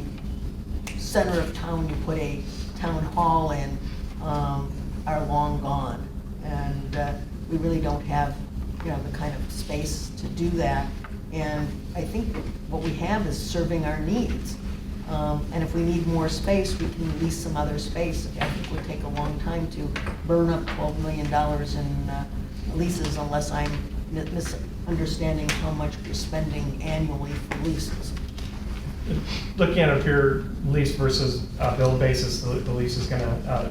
S14: center of town, you put a town hall in, are long gone. And we really don't have, the kind of space to do that. And I think what we have is serving our needs. And if we need more space, we can lease some other space. I think it would take a long time to burn up $12 million in leases unless I'm misunderstanding how much we're spending annually for leases.
S6: Looking at a pure lease versus build basis, the lease is gonna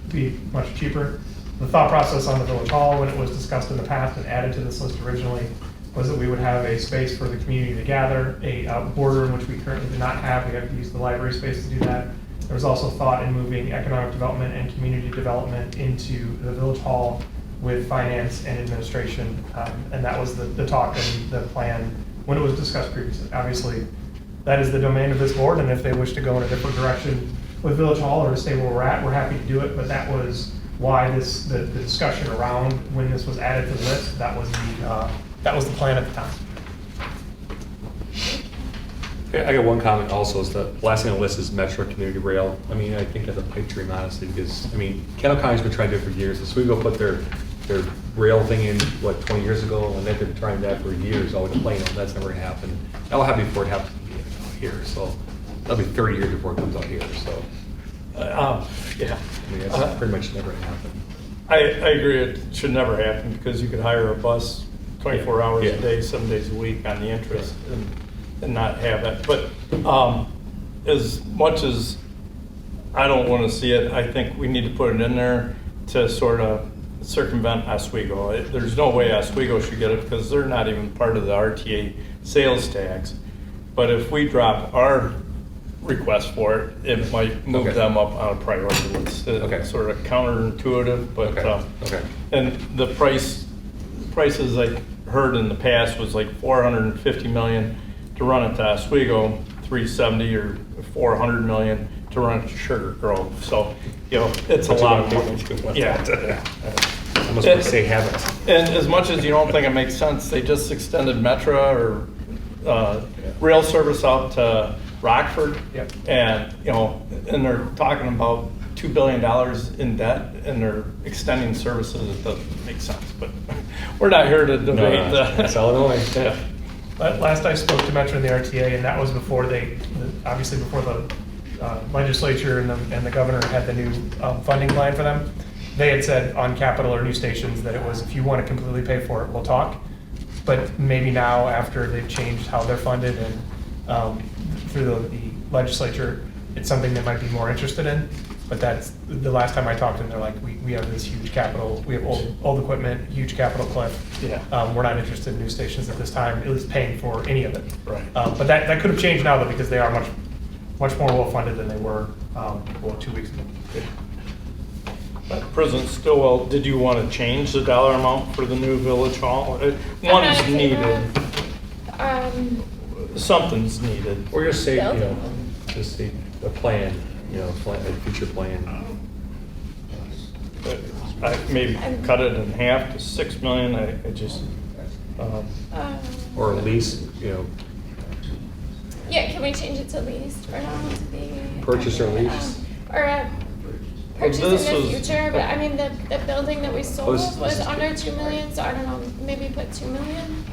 S6: be much cheaper. The thought process on the village hall, when it was discussed in the past and added to this list originally, was that we would have a space for the community to gather, a boardroom, which we currently do not have. We have to use the library space to do that. There was also thought in moving economic development and community development into the village hall with finance and administration, and that was the talk and the plan when it was discussed previously. Obviously, that is the domain of this board, and if they wish to go in a different direction with Village Hall or to stay where we're at, we're happy to do it, but that was why the discussion around when this was added to the list, that was the plan at the time.
S10: Okay, I got one comment also, is the last thing on the list is Metro Community Rail. I mean, I think that's a pipe dream, honestly, because, I mean, Kendall County's been trying to do it for years. Oswego put their rail thing in, 20 years ago, and they've been trying that for years, always complaining, that's never gonna happen. That'll happen before it happens here, so that'll be 30 years before it comes out here, so.
S2: Yeah.
S10: I mean, it's pretty much never gonna happen.
S2: I agree, it should never happen, because you could hire a bus 24 hours
S10: Yeah.
S2: a day, 7 days a week on the interest and not have it. But as much as I don't want to see it, I think we need to put it in there to sort of circumvent Oswego. There's no way Oswego should get it, because they're not even part of the RTA sales tax. But if we drop our request for it, it might move
S10: Okay.
S2: them up on a priority list. It's sort of counterintuitive, but,
S10: Okay.
S2: and the prices I heard in the past was like 450 million to run it to Oswego, 370 or 400 million to run it to Sugar Grove. So, you know, it's a lot of money. Yeah.
S10: I must say habit.
S2: And as much as you don't think it makes sense, they just extended Metra or rail service out to Rockford.
S6: Yep.
S2: And, you know, and they're talking about $2 billion in debt, and they're extending services. It doesn't make sense, but we're not here to debate
S10: That's Illinois.
S2: Yeah.
S6: Last I spoke to Metro and the RTA, and that was before obviously before the legislature and the governor had the new funding plan for them. They had said on capital or new stations that it was, if you want to completely pay for it, we'll talk. But maybe now, after they've changed how they're funded and through the legislature, it's something they might be more interested in. But that's the last time I talked to them, they're like, we have this huge capital, we have old equipment, huge capital cliff.
S2: Yeah.
S6: We're not interested in new stations at this time, at least paying for any of it.
S2: Right.
S6: But that could have changed now, though, because they are much more well-funded than they were, 2 weeks ago.
S2: President Stillwell, did you want to change the dollar amount for the new Village Hall? One is needed. Something's needed.
S10: Or just say, you know, just say a plan, a future plan.
S2: I maybe cut it in half to 6 million. I just.
S10: Or at least, you know.
S1: Yeah, can we change it to leased for now to be?
S10: Purchase or lease?
S1: Or purchase in
S2: this
S1: the
S2: was-
S1: future, but I mean, the building that we sold
S10: this
S1: was
S10: is
S1: under 2 million, so I don't know, maybe put 2 million?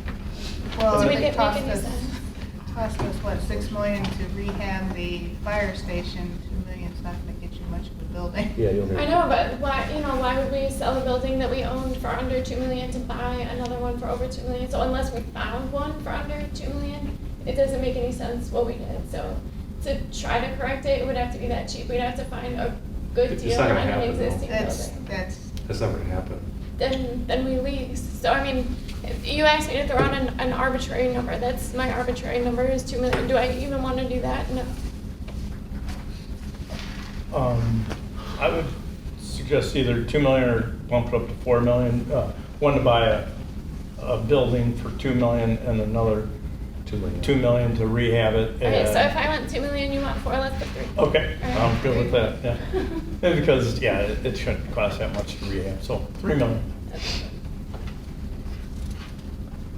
S8: Well,
S1: To make
S8: it
S1: it make
S8: cost
S1: any
S8: us,
S1: sense.
S8: what, 6 million to rehab the fire station, 2 million's not gonna get you much of a building.
S10: Yeah, you'll get.
S1: I know, but why would we sell a building that we owned for under 2 million to buy another one for over 2 million? So unless we found one for under 2 million, it doesn't make any sense what we did. So to try to correct it, it would have to be that cheap. We'd have to find a good
S10: It's
S1: deal
S10: not
S1: on
S10: gonna
S1: an
S10: happen, though.
S1: existing
S8: That's,
S1: building.
S10: That's not gonna happen.
S1: Then we lease. So I mean, if you asked me to throw out an arbitrary number. That's my arbitrary number is 2 million. Do I even want to do that? No.
S2: I would suggest either 2 million or bump it up to 4 million. One to buy a building for 2 million and another
S10: 2 million.
S2: 2 million to rehab it.
S1: Okay, so
S2: and-
S1: if I want 2 million, you want 4, let's put 3.
S2: Okay,
S1: All right.
S2: I'm good with that, yeah. And because, yeah, it shouldn't cost that much to rehab, so 3 million.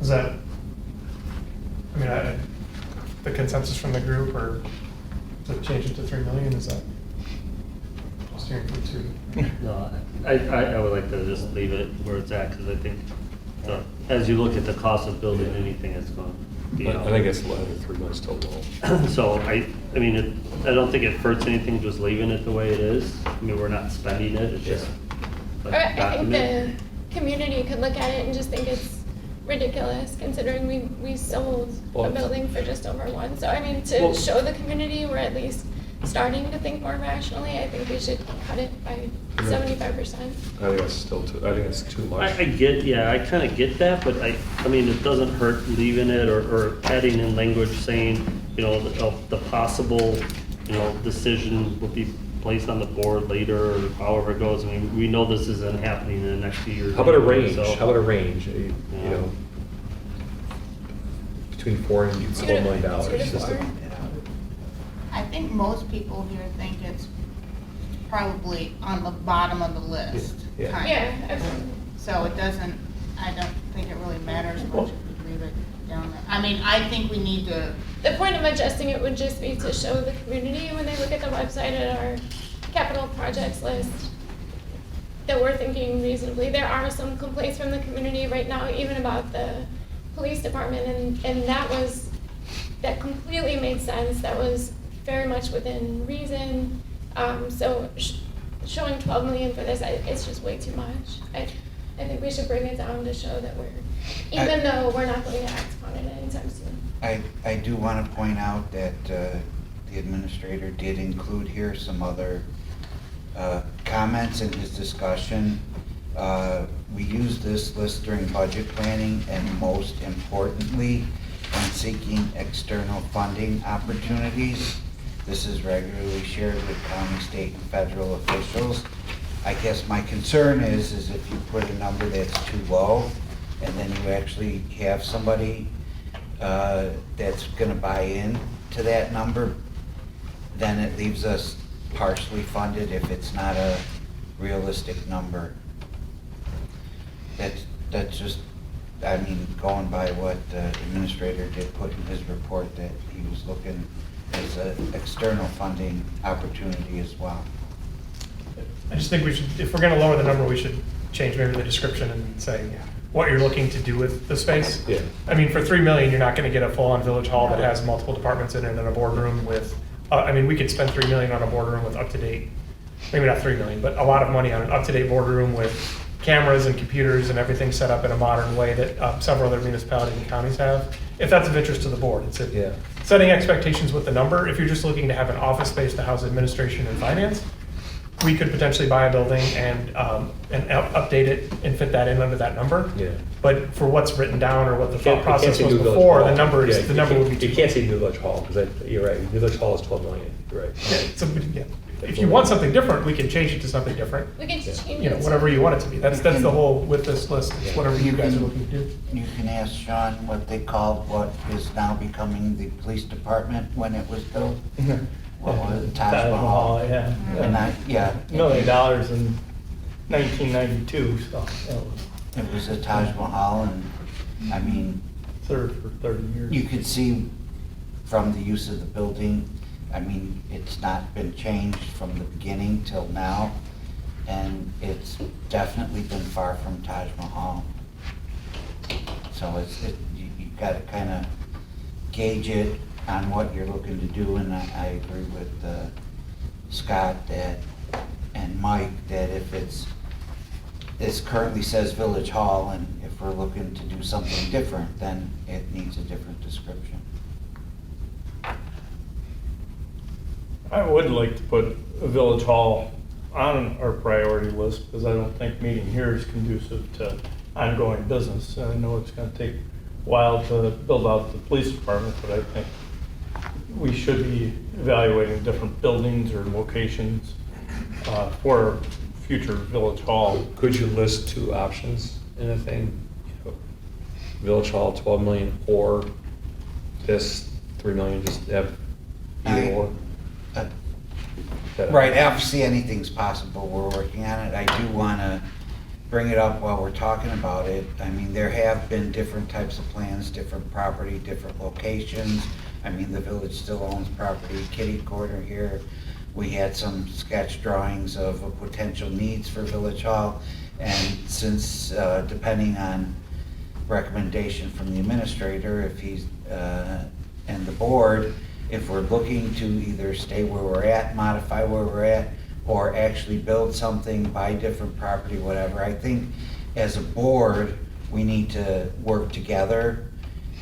S6: Is that, I mean, the consensus from the group, or to change it to 3 million, is that just hearing for 2?
S11: No, I would like to just leave it where it's at, because I think, as you look at the cost of building anything, it's going to be.
S10: I think it's 3 months still low.
S11: So I mean, I don't think it hurts anything just leaving it the way it is. I mean, we're not spending it, it's just. like,
S1: I think
S11: document.
S1: the community could look at it and just think it's ridiculous, considering we sold
S10: Well,
S1: a
S10: it's-
S1: building for just over 1. So I mean, to
S10: Well-
S1: show the community we're at least starting to think more rationally, I think we should cut it by 75%.
S10: I think that's still I think it's too much.
S11: I kind of get that, but I mean, it doesn't hurt leaving it or adding in language saying, the possible, decision will be placed on the board later, or however it goes. I mean, we know this isn't happening in the next few years.
S10: How about a
S11: anyway,
S10: range?
S11: so-
S10: How about a range? You
S11: Yeah.
S10: know, between $4 and $12 million.
S1: Two to
S10: Just
S1: four.
S10: a-
S8: I think most people here think it's probably on the bottom of the list,
S10: Yeah.
S8: kind of.
S1: Yeah, absolutely.
S8: So it doesn't, I don't think it really matters much if we leave it down there. I mean, I think we need to,
S1: The point of adjusting it would just be to show the community when they look at the website at our capital projects list that we're thinking reasonably. There are some complaints from the community right now, even about the police department, and that completely made sense. That was very much within reason. So showing 12 million for this, it's just way too much. I think we should bring it down to show that even though we're not going to act upon it anytime soon.
S7: I do want to point out that the administrator did include here some other comments in his discussion. We use this list during budget planning and most importantly, when seeking external funding opportunities. This is regularly shared with county, state, and federal officials. I guess my concern is if you put a number that's too low, and then you actually have somebody that's gonna buy in to that number, then it leaves us partially funded if it's not a realistic number. That's just, I mean, going by what the administrator did put in his report, that he was looking as an external funding opportunity as well.
S6: I just think we should, if we're gonna lower the number, we should change maybe the description and say what you're looking to do with the space.
S10: Yeah.
S6: I mean, for 3 million, you're not gonna get a full-on village hall that has multiple departments in it and a boardroom with, I mean, we could spend 3 million on a boardroom with up-to-date, maybe not 3 million, but a lot of money on an up-to-date boardroom with cameras and computers and everything set up in a modern way that several other municipalities and counties have. If that's of interest to the board, it's
S10: Yeah.
S6: setting expectations with the number. If you're just looking to have an office space to house administration and finance, we could potentially buy a building and update it and fit that in under that number.
S10: Yeah.
S6: But for what's written down or what the
S10: You can't-
S6: thought process
S10: you can't say
S6: was
S10: New Village
S6: before,
S10: Hall.
S6: the number
S10: Yeah,
S6: would be
S10: you
S6: too.
S10: can't say New Village Hall, because you're right, New Village Hall is 12 million, you're right.
S6: Yeah, yeah. If you want something different, we can change it to something different.
S1: We can change
S6: You know,
S1: it.
S6: whatever you want it to be. That's the whole with this list, it's whatever you guys are looking to do.
S7: You can ask Sean what they called what is now becoming the police department when it was built. What was it, Taj Mahal?
S2: Yeah.
S7: And yeah.
S2: $1 million in 1992, so that was
S7: It was a Taj Mahal, and I mean,
S2: served for 30 years.
S7: you could see from the use of the building, I mean, it's not been changed from the beginning till now, and it's definitely been far from Taj Mahal. So you gotta kind of gauge it on what you're looking to do, and I agree with Scott and Mike that if this currently says Village Hall, and if we're looking to do something different, then it needs a different description.
S2: I would like to put a village hall on our priority list because I don't think meeting here is conducive to ongoing business. And I know it's going to take a while to build out the police department, but I think we should be evaluating different buildings or locations for future village hall.
S10: Could you list two options in a thing? You know, Village Hall, 12 million, or this 3 million, just have either or?
S7: Right, obviously anything's possible, we're working on it. I do want to bring it up while we're talking about it. I mean, there have been different types of plans, different property, different locations. I mean, the village still owns property, kitty corner here. We had some sketch drawings of potential needs for Village Hall. And since, depending on recommendation from the administrator, if he's, and the board, if we're looking to either stay where we're at, modify where we're at, or actually build something, buy different property, whatever, I think as a board, we need to work together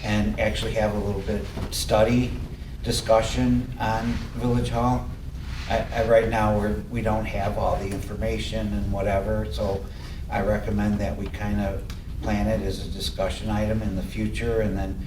S7: and actually have a little bit of study, discussion on Village Hall. Right now, we don't have all the information and whatever, so I recommend that we kind of plan it as a discussion item in the future and then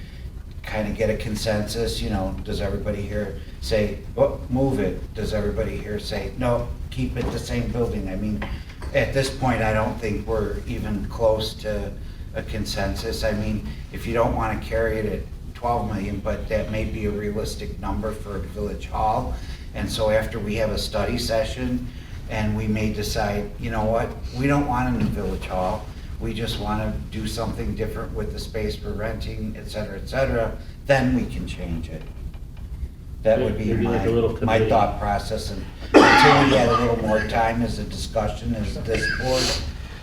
S7: kind of get a consensus, you know, does everybody here say, oh, move it? Does everybody here say, no, keep it the same building? I mean, at this point, I don't think we're even close to a consensus. I mean, if you don't want to carry it at 12 million, but that may be a realistic number for Village Hall. And so after we have a study session, and we may decide, you know what, we don't want a new Village Hall. We just want to do something different with the space we're renting, et cetera, then we can change it. That would be
S11: Maybe like a little
S7: my
S11: committee.
S7: thought process, and until we had a little more time as a discussion as this board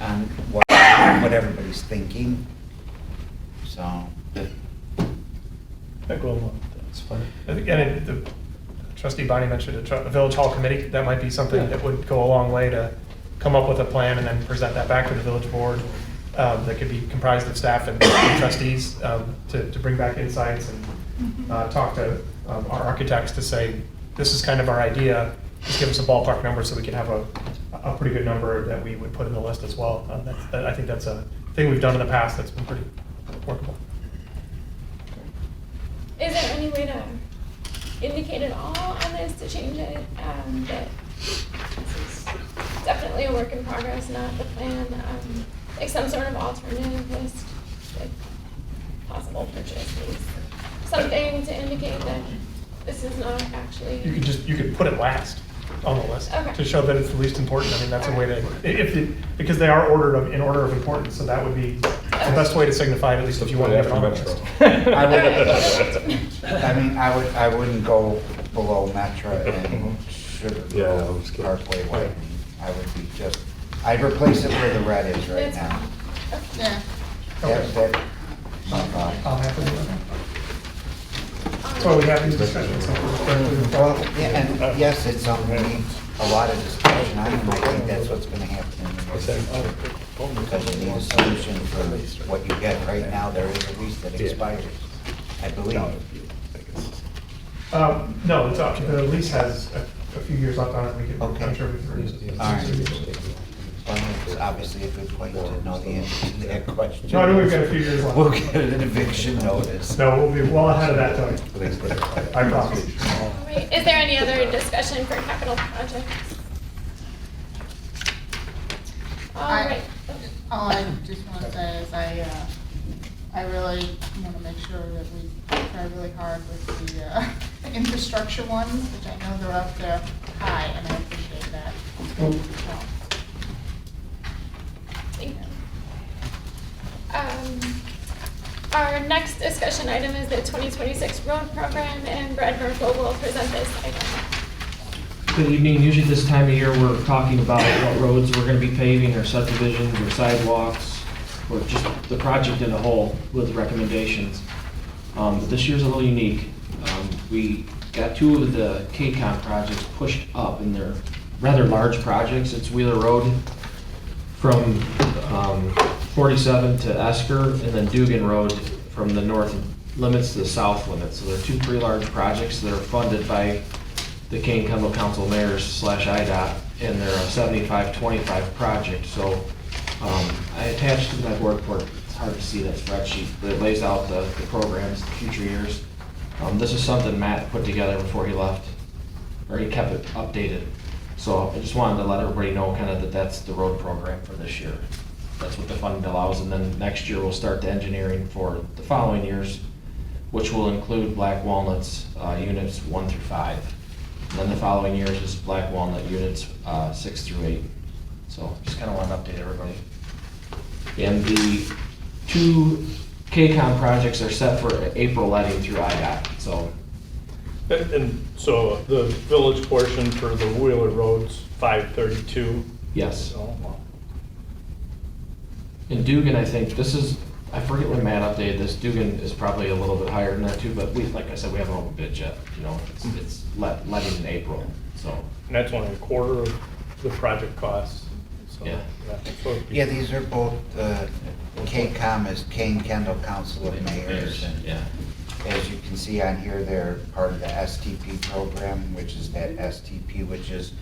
S7: on what everybody's thinking, so.
S6: I think that's fine. And the trustee Bonnie mentioned a Village Hall committee. That might be something that would go a long way to come up with a plan and then present that back to the village board. That could be comprised of staff and trustees to bring back insights and talk to our architects to say, this is kind of our idea. Just give us a ballpark number so we can have a pretty good number that we would put in the list as well. I think that's a thing we've done in the past that's been pretty workable.
S1: Is there any way to indicate at all on this to change it? That this is definitely a work in progress, not the plan. Like some sort of alternative list, like possible purchases, something to indicate that this is not actually.
S6: You could put it last on the list
S1: Okay.
S6: to show that it's the least important. I mean, that's a way to, because they are in order of importance, so that would be the best way to signify it, at least if you want to have it on the list.
S7: I mean, I wouldn't go below Metro and Sugar Grove Parkway Way. I would be just, I'd replace it where the red is right now.
S8: Yeah.
S7: That's my thought.
S6: I'll have to do that. That's why we have these discussions.
S7: Well, yeah, and yes, it's something we need a lot of discussion on, and I think that's what's gonna happen in the near future. Because you need a solution for what you get. Right now, there is a lease that expires, I believe.
S6: No, it's up. The lease has a few years left on it. I'm sure we can release it.
S7: All right. Well, it's obviously a good point to know the answer to that question.
S6: No, I know we've got a few years left.
S7: We'll get an eviction notice.
S6: No, we'll be well ahead of that, Tony. I promise.
S1: All right. Is there any other discussion for capital projects? All right.
S8: All I just want to say is I really want to make sure that we try really hard with the infrastructure ones, which I know they're up there high, and I appreciate that. So,
S1: Thank you. Our next discussion item is the 2026 road program, and Brad Merkel will present this item.
S13: Good evening. Usually this time of year, we're talking about what roads we're going to be paving, or subdivisions, or sidewalks, or just the project in a whole with recommendations. But this year's a little unique. We got two of the KCON projects pushed up, and they're rather large projects. It's Wheeler Road from 47 to Esker, and then Dugan Road from the north limits to the south limits. So they're two pretty large projects that are funded by the Kane Kendall Council Mayors / IDOT, and they're a 75-25 project. So I attached to my board report, it's hard to see that spreadsheet, but it lays out the programs, the future years. This is something Matt put together before he left, or he kept it updated. So I just wanted to let everybody know kind of that that's the road program for this year. That's what the funding allows, and then next year we'll start the engineering for the following years, which will include Black Walnuts units 1 through 5. And then the following years is Black Walnut units 6 through 8. So just kind of want to update everybody. And the two KCON projects are set for April letting through IDOT, so.
S2: And so the village portion for the Wheeler Road's 532?
S13: Yes.
S2: Oh, wow.
S13: In Dugan, I think this is, I forget when Matt updated this, Dugan is probably a little bit higher than that too, but we, like I said, we haven't opened bid yet, you know, it's letting in April, so.
S2: And that's only a quarter of the project costs. So,
S13: Yeah.
S2: So it'd be-
S7: Yeah, these are both, KCOM is Kane Kendall Council of Mayors, and
S13: Yeah.
S7: as you can see on here, they're part of the STP program, which is that STP, which is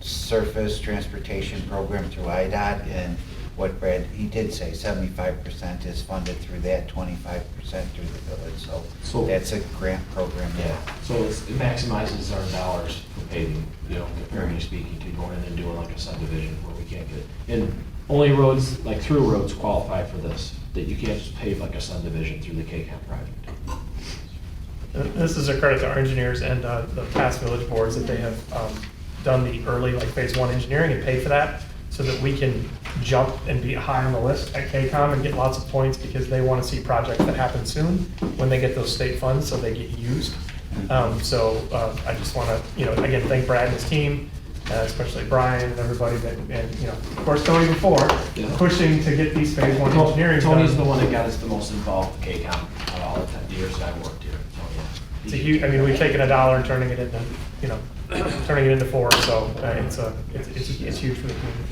S7: Surface Transportation Program through IDOT, and what Brad, he did say 75% is funded through that, 25% through the village, so that's a grant program.
S13: Yeah, so it maximizes our dollars for paving, you know, comparatively speaking, to going in and doing like a subdivision where we can't get it. And only roads, like through roads qualify for this, that you can't just pave like a subdivision through the KCAM project.
S6: This is a credit to our engineers and the past village boards that they have done the early, like phase one engineering and paid for that, so that we can jump and be high on the list at KCOM and get lots of points, because they want to see projects that happen soon when they get those state funds, so they get used. I just want to, you know, again, thank Brad and his team, especially Brian and everybody that, and, you know, of course, Tony before, pushing to get these phase one engineering done.
S13: Tony's the one that got us the most involved with KCOM out of all the 10 years that I worked here. So, yeah.
S6: It's a huge, I mean, we've taken $1 and turning it into, you know, turning it into 4, so it's huge for the community.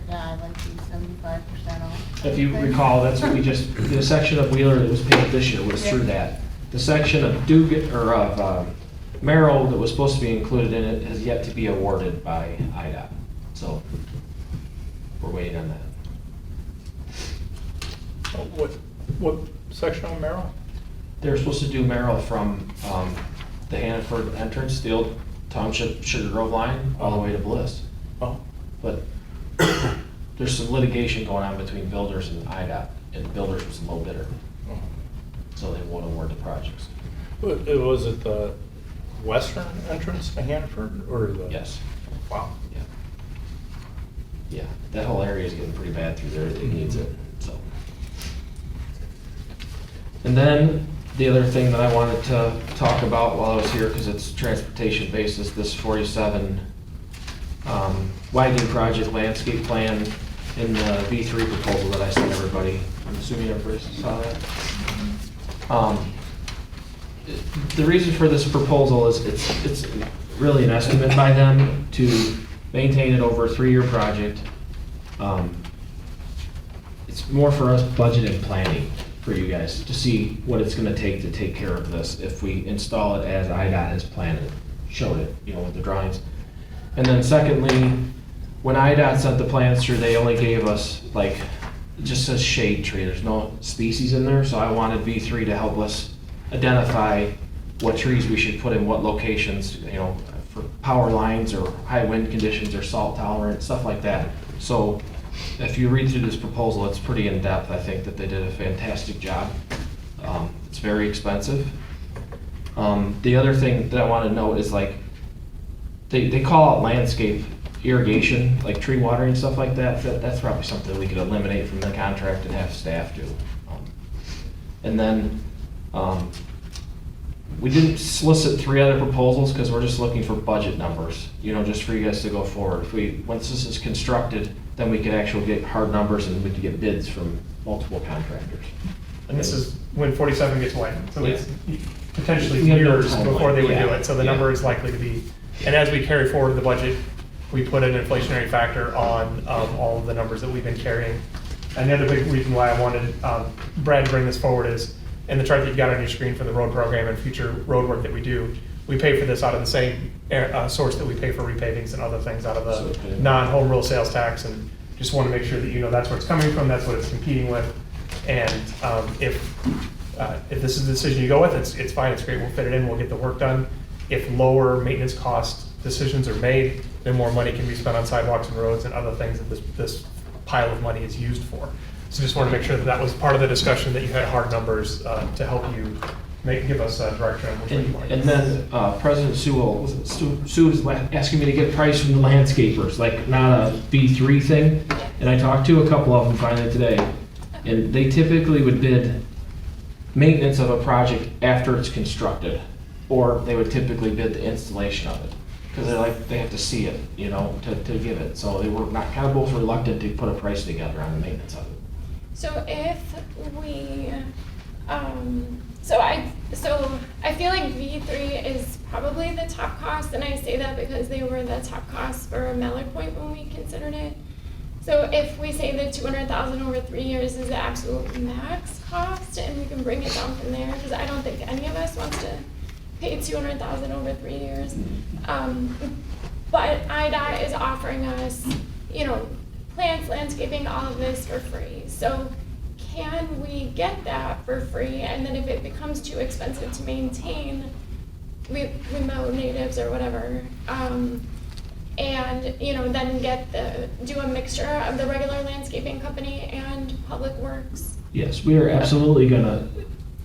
S8: Yeah, I'd like to see 75% off.
S13: If you recall, that's what we just, the section of Wheeler that was paved this year was through that. The section of Dugan, or of Merrill that was supposed to be included in it has yet to be awarded by IDOT. So we're waiting on that.
S2: What section of Merrill?
S13: They're supposed to do Merrill from the Hannaford entrance, the old Township Sugar Grove line, all the way to Bliss.
S2: Oh.
S13: But there's some litigation going on between builders and IDOT, and builders was the low bidder. So they won't award the projects.
S2: Was it the western entrance to Hannaford, or the?
S13: Yes.
S2: Wow.
S13: Yeah. Yeah, that whole area is getting pretty bad through there, it needs it, so. And then, the other thing that I wanted to talk about while I was here, because it's transportation based, is this 47 widening project landscape plan in the V3 proposal that I sent everybody. I'm assuming everybody saw that. The reason for this proposal is it's really an estimate by them to maintain it over a 3-year project. It's more for us budget and planning for you guys to see what it's going to take care of this if we install it as IDOT has planned it, showed it, you know, with the drawings. And then secondly, when IDOT sent the plans through, they only gave us, like, it just says shade tree. There's no species in there, so I wanted V3 to help us identify what trees we should put in what locations, you know, for power lines or high wind conditions or salt tolerant, stuff like that. So if you read through this proposal, it's pretty in-depth. I think that they did a fantastic job. It's very expensive. The other thing that I want to note is, like, they call out landscape irrigation, like tree watering, stuff like that. That's probably something we could eliminate from the contract and have staff do. And then we didn't solicit 3 other proposals because we're just looking for budget numbers, you know, just for you guys to go forward. Once this is constructed, then we could actually get hard numbers and we could get bids from multiple contractors.
S6: And this is when 47 gets widened, so it's potentially
S13: We have no
S6: years
S13: timeline.
S6: before they would do
S13: Yeah.
S6: it, so the
S13: Yeah.
S6: number is likely to be, and as we carry forward the budget, we put an inflationary factor on all of the numbers that we've been carrying. And the other big reason why I wanted Brad to bring this forward is, in the chart that you've got on your screen for the road program and future road work that we do, we pay for this out of the same source that we pay for repavings and other things, out of the non-home rule sales tax, and just want to make sure that you know that's where it's coming from, that's what it's competing with. And if this is the decision you go with, it's fine, it's great, we'll fit it in, we'll get the work done. If lower maintenance cost decisions are made, then more money can be spent on sidewalks and roads and other things that this pile of money is used for. So just want to make sure that that was part of the discussion, that you had hard numbers to help you give us direction on which way you want.
S13: And then President Sewell, Sue was asking me to get a price from the landscapers, like not a V3 thing. And I talked to a couple of them finally today, and they typically would bid maintenance of a project after it's constructed, or they would typically bid the installation of it. Because they have to see it, you know, to give it. So they were not kind of both reluctant to put a price together on the maintenance of it.
S1: So if we, so I feel like V3 is probably the top cost, and I say that because they were the top cost for Mallard Point when we considered it. So if we say that 200,000 over 3 years is the absolute max cost, and we can bring it down from there, because I don't think any of us wants to pay 200,000 over 3 years. But IDOT is offering us, you know, plants, landscaping, all of this for free. So can we get that for free? And then if it becomes too expensive to maintain, we mow natives or whatever. And, you know, then do a mixture of the regular landscaping company and Public Works.
S13: Yes, we are absolutely gonna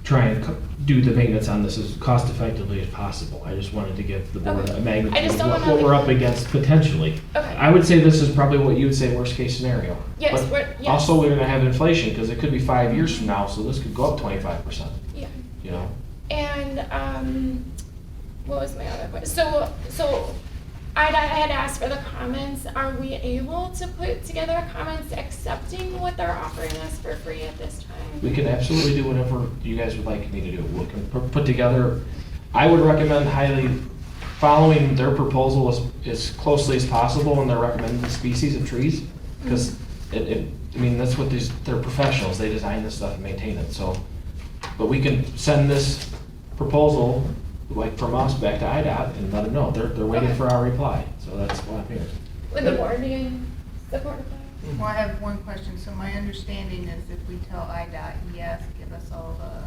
S13: try and do the maintenance on this as cost effectively as possible. I just wanted to give the board
S1: Okay.
S13: a
S1: I
S13: magnitude
S1: just
S13: of
S1: don't
S13: what
S1: wanna,
S13: we're up against potentially.
S1: Okay.
S13: I would say this is probably what you would say worst case scenario.
S1: Yes,
S13: But
S1: yes.
S13: also, we're gonna have inflation, because it could be 5 years from now, so this could go up 25%,
S1: Yeah.
S13: you know?
S1: And, what was my other question? So I had asked for the comments. Are we able to put together comments accepting what they're offering us for free at this time?
S13: We can absolutely do whatever you guys would like me to do. We can put together, I would recommend highly following their proposal as closely as possible in their recommended species of trees, because I mean, that's what they're professionals, they design this stuff and maintain it, so. But we can send this proposal, like from us, back to IDOT and let them know, they're waiting
S1: Okay.
S13: for our reply, so that's why I'm here.
S1: Would the board be in support of that?
S8: Well, I have one question. So my understanding is if we tell IDOT, yes, give us all the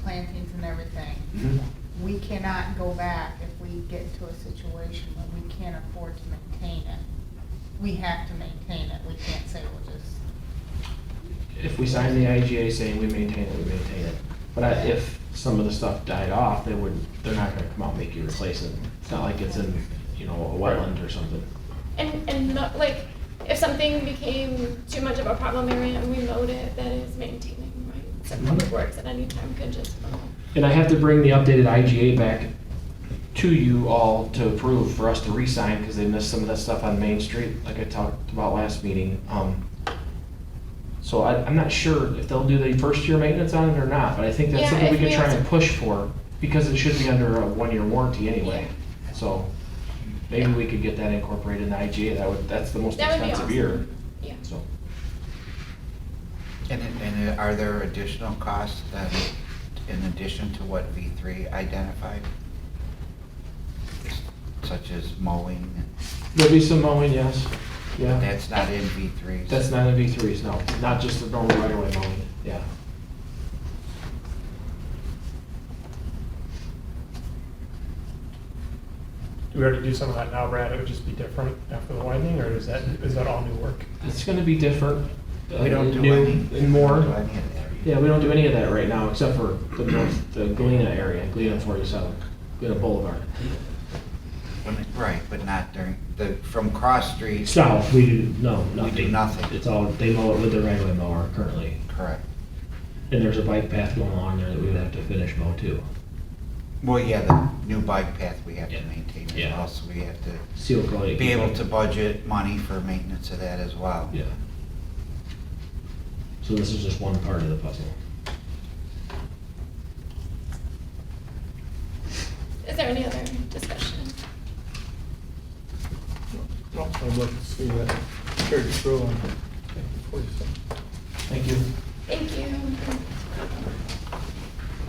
S8: plantings and everything, we cannot go back if we get into a situation where we can't afford to maintain it. We have to maintain it. We can't say we'll just.
S13: If we sign the IGA saying we maintain it, we maintain it. But if some of the stuff died off, they're not gonna come out and make you replace it. It's not like it's in, you know, a wetland or something.
S1: And not, like, if something became too much of a problem area and we mowed it, that is maintaining, right? So Public Works at any time could just mow.
S13: And I have to bring the updated IGA back to you all to approve for us to re-sign, because they missed some of that stuff on Main Street, like I talked about last meeting. So I'm not sure if they'll do the first year maintenance on it or not, but I think that's
S1: Yeah,
S13: something we
S1: if
S13: can
S1: we
S13: try
S1: have
S13: and
S1: to-
S13: push for, because it should be under a 1-year warranty anyway. So maybe we could get that incorporated in the IGA, that's the most
S1: That would be
S13: expensive
S1: awesome.
S13: year,
S1: Yeah.
S13: so.
S7: And are there additional costs then, in addition to what V3 identified? Such as mowing?
S13: There'll be some mowing, yes, yeah.
S7: That's not in V3s?
S13: That's not in V3s, no, not just the normal right-of-way mowing, yeah.
S6: Do we already do some of that now, Brad? It would just be different after the widening, or is that all new work?
S13: It's gonna be different.
S7: We don't do
S13: new
S7: any.
S13: and more.
S7: we don't do any of that.
S13: Yeah, we don't do any of that right now, except for the Galena area, Galena 47, Galena Boulevard.
S7: Right, but not during, from Cross Street.
S13: South, we do, no,
S7: We
S13: nothing.
S7: do nothing.
S13: It's all, they mow it with the right-of-way mower currently.
S7: Correct.
S13: And there's a bike path going along there that we would have to finish mow too.
S7: Well, yeah, the new bike path we have to
S13: Yeah.
S7: maintain as
S13: Yeah.
S7: well, so we have to
S13: Seal coating.
S7: be able to budget money for maintenance of that as well.
S13: Yeah. So this is just one part of the puzzle.
S1: Is there any other discussion?
S2: Well, I'd like to see that carried through on 47.
S13: Thank you.
S1: Thank you.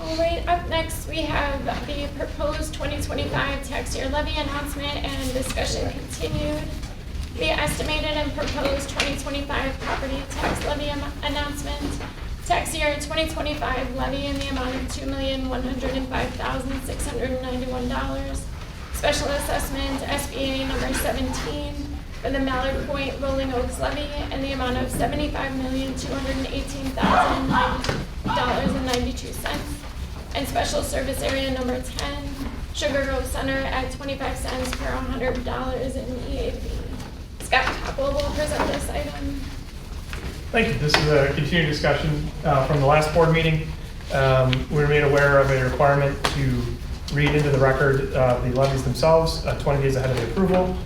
S1: All right, up next, we have the proposed 2025 tax year levy announcement and discussion continued. The estimated and proposed 2025 property tax levy announcement. Tax year 2025 levy in the amount of $2,105,691. Special assessment SBA number 17 for the Mallard Point Rolling Oaks levy in the amount of $75,218,092.92. And special service area number 10, Sugar Grove Center at 25 cents per $100 in EAV. Scott Topple will present this item.
S6: Thank you. This is a continued discussion from the last board meeting. We were made aware of a requirement to read into the record the levies themselves 20 days ahead of the approval.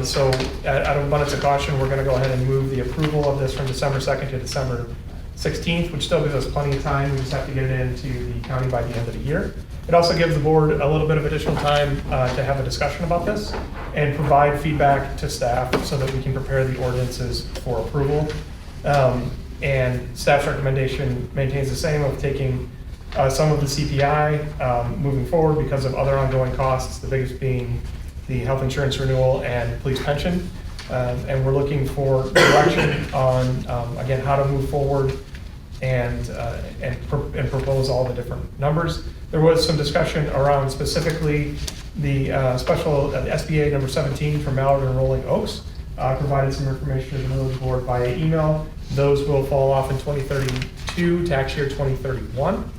S6: So out of abundance of caution, we're going to go ahead and move the approval of this from December 2nd to December 16th, which still gives us plenty of time. We just have to get it into the county by the end of the year. It also gives the board a little bit of additional time to have a discussion about this and provide feedback to staff so that we can prepare the ordinances for approval. And staff's recommendation maintains the same of taking some of the CPI moving forward because of other ongoing costs, the biggest being the health insurance renewal and police pension. And we're looking for direction on, again, how to move forward and propose all the different numbers. There was some discussion around specifically the SBA number 17 from Mallard and Rolling Oaks. Provided some information to the village board via email. Those will fall off in 2032, tax year 2031.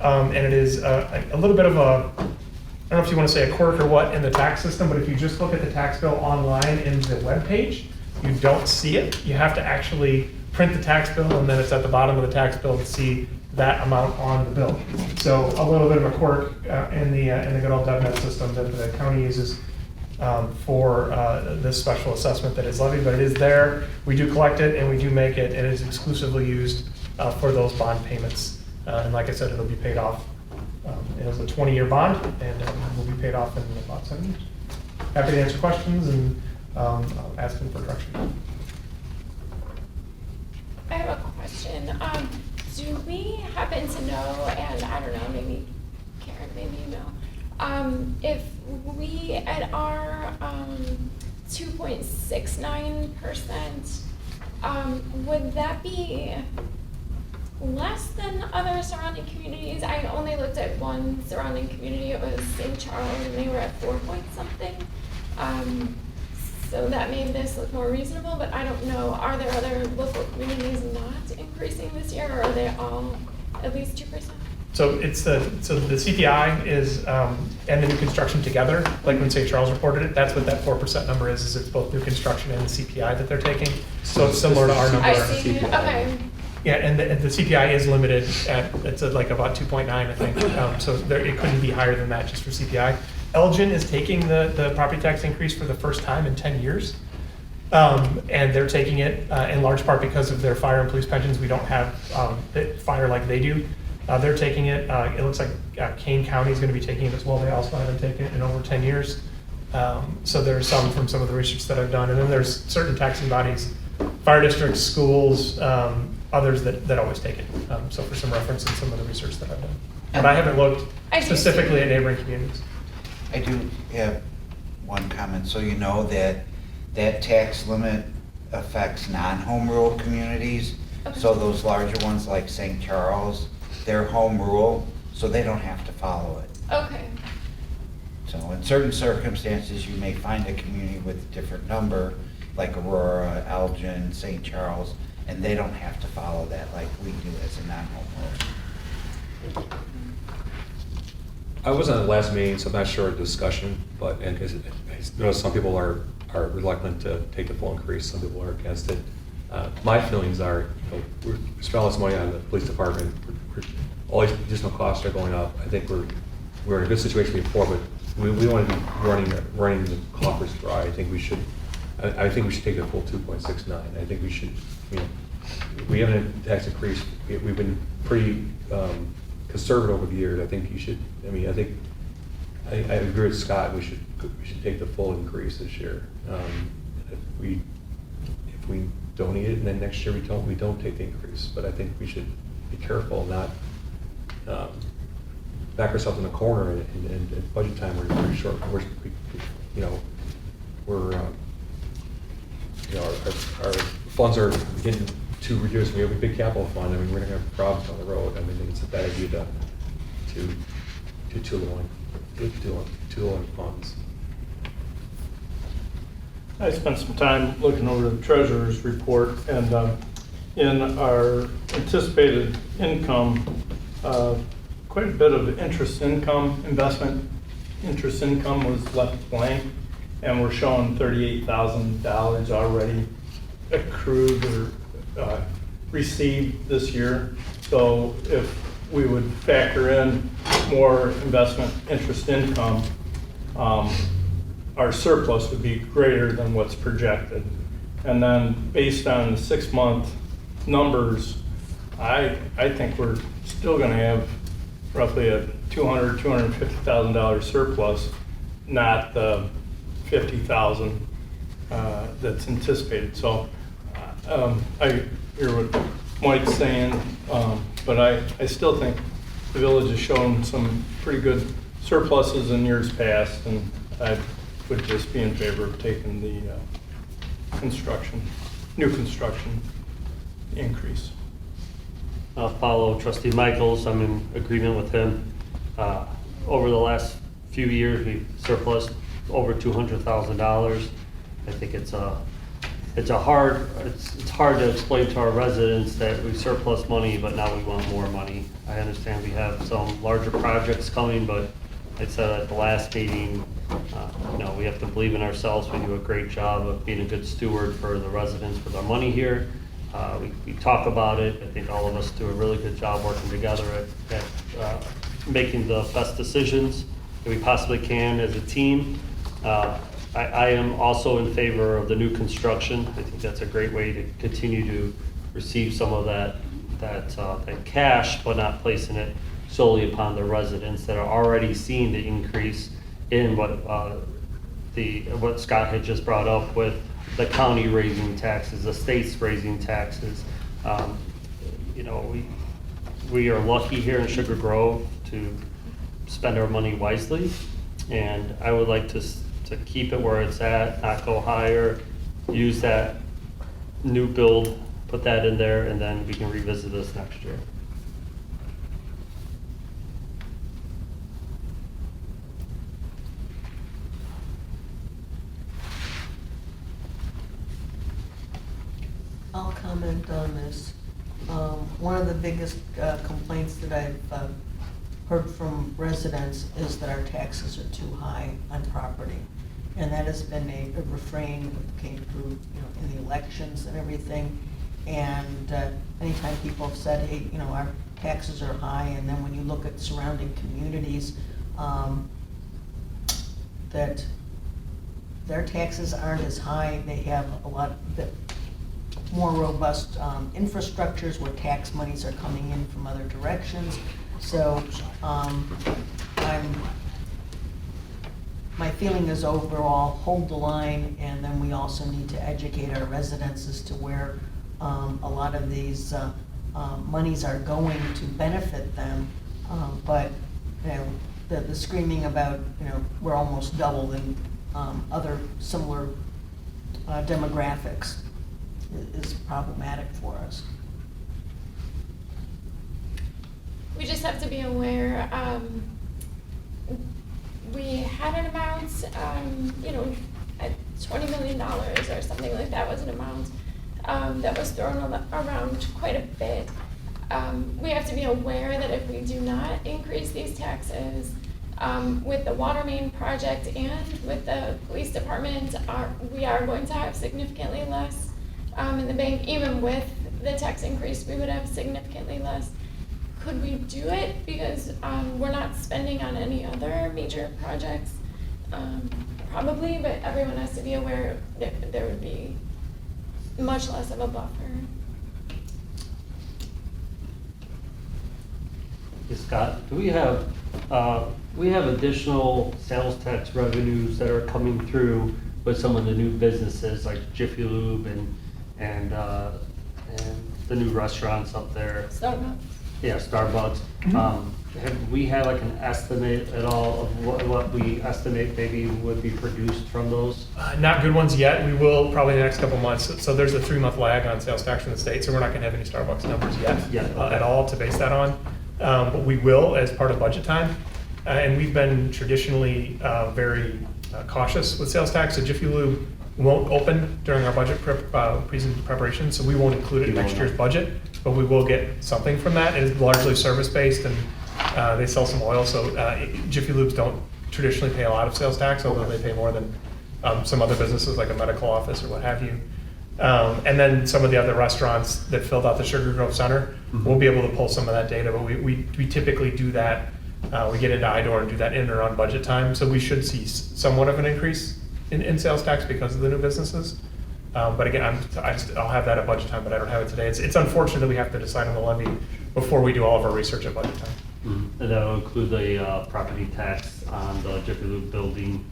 S6: And it is a little bit of a, I don't know if you want to say a quirk or what in the tax system, but if you just look at the tax bill online in the webpage, you don't see it. You have to actually print the tax bill, and then it's at the bottom of the tax bill to see that amount on the bill. So a little bit of a quirk in the good old DevNet system that the county uses for this special assessment that is levied, but it is there. We do collect it and we do make it. It is exclusively used for those bond payments. And like I said, it'll be paid off. It is a 20-year bond, and it will be paid off in about 7 years. Happy to answer questions and ask them for direction.
S1: I have a question. Do we happen to know, and I don't know, maybe Karen, maybe you know, if we at our 2.69%, would that be less than other surrounding communities? I only looked at one surrounding community, it was St. Charles, and they were at 4 point something. So that made this look more reasonable, but I don't know, are there other local communities not increasing this year, or are they all at least 2%?
S6: So it's the CPI is and the new construction together, like when St. Charles reported it, that's what that 4% number is it's both new construction and the CPI that they're taking. So it's similar to our number.
S1: I see, okay.
S6: Yeah, and the CPI is limited at, it's like about 2.9, I think. So it couldn't be higher than that just for CPI. Elgin is taking the property tax increase for the first time in 10 years. And they're taking it in large part because of their fire and police pensions. We don't have fire like they do. They're taking it. It looks like Kane County is going to be taking it as well. They also haven't taken it in over 10 years. So there's some from some of the research that I've done. And then there's certain taxing bodies, fire districts, schools, others that always take it. So for some reference in some of the research that I've done. But I haven't looked specifically at neighboring communities.
S7: I do have one comment. So you know that tax limit affects non-home rule communities.
S1: Okay.
S7: So those larger ones like St. Charles, they're home rule, so they don't have to follow it.
S1: Okay.
S7: So in certain circumstances, you may find a community with a different number, like Aurora, Elgin, St. Charles, and they don't have to follow that like we do as a non-home rule.
S10: I wasn't at the last meeting, so I'm not sure of the discussion, but I know some people are reluctant to take the full increase, some people are against it. My feelings are, we spent all this money on the police department, all these additional costs are going up. I think we're in a good situation before, but we want to be running the coffers dry. I think we should take the full 2.69. I think we should, we haven't had a tax increase. We've been pretty conservative over the years. I think you should. I agree with Scott. We should take the full increase this year. If we don't need it, and then next year we don't take the increase. But I think we should be careful, not back ourselves in the corner. And at budget time, we're pretty short. Our funds are getting too reduced. We have a big capital fund. We're going to have problems on the road. I think it's a bad idea to do two line funds.
S2: I spent some time looking over the treasurer's report, and in our anticipated income, quite a bit of investment interest income was left blank, and we're showing $38,000 already accrued or received this year. So if we would factor in more investment interest income, our surplus would be greater than what's projected. And then based on the 6-month numbers, I think we're still gonna have roughly a $250,000 surplus, not the $50,000 that's anticipated. So I hear what Mike's saying, but I still think the village has shown some pretty good surpluses in years past, and I would just be in favor of taking
S6: construction, new construction increase.
S11: I'll follow trustee Michaels, I'm in agreement with him. Over the last few years, we've surplused over $200,000. I think it's hard to explain to our residents that we surplus money, but now we want more money. I understand we have some larger projects coming, but I said at the last meeting, we have to believe in ourselves. We do a great job of being a good steward for the residents with our money here. We talk about it. I think all of us do a really good job working together at making the best decisions that we possibly can as a team. I am also in favor of the new construction. I think that's a great way to continue to receive some of that cash, but not placing it solely upon the residents that are already seeing the increase in what Scott had just brought up with the county raising taxes, the state's raising taxes. We are lucky here in Sugar Grove to spend our money wisely, and I would like to keep it where it's at, not go higher, use that new build, put that in there, and then we can revisit this next year.
S14: I'll comment on this. One of the biggest complaints that I've heard from residents is that our taxes are too high on property. And that has been a refrain that came through, in the elections and everything. And anytime people have said, hey, our taxes are high, and then when you look at surrounding communities, that their taxes aren't as high, they have a lot more robust infrastructures where tax monies are coming in from other directions. So my feeling is overall, hold the line, and then we also need to educate our residents as to where a lot of these monies are going to benefit them. But the screaming about, we're almost double than other similar demographics is problematic for us.
S1: We just have to be aware, we had an amount, at $20 million or something like that was an amount that was thrown around quite a bit. We have to be aware that if we do not increase these taxes, with the water main project and with the police department, we are going to have significantly less in the bank. Even with the tax increase, we would have significantly less. Could we do it? Because we're not spending on any other major projects. Probably, but everyone has to be aware that there would be much less of a buffer.
S11: Hey, Scott, do we have additional sales tax revenues that are coming through with some of the new businesses like Jiffy Lube and the new restaurants up there?
S1: Starbucks.
S11: Yeah, Starbucks. Have we had like an estimate at all of what we estimate maybe would be produced from those?
S6: Not good ones yet. We will probably in the next couple months. So there's a 3-month lag on sales tax in the state, so we're not going to have any Starbucks numbers yet
S11: Okay.
S6: at all to base that on. But we will as part of budget time. And we've been traditionally very cautious with sales tax. So Jiffy Lube won't open during our budget preparation, so we won't include it in next year's budget, but we will get something from that. It is largely service-based, and they sell some oil, so Jiffy Lubes don't traditionally pay a lot of sales tax, although they pay more than some other businesses like a medical office or what have you. And then some of the other restaurants that filled out the Sugar Grove Center, we'll be able to pull some of that data, but we typically do that. We get into IDOR and do that in and around budget time, so we should see somewhat of an increase in sales tax because of the new businesses. But again, I'll have that at budget time, but I don't have it today. It's unfortunate that we have to decide on the levy before we do all of our research at budget time.
S11: And that'll include the property tax on the Jiffy Lube building,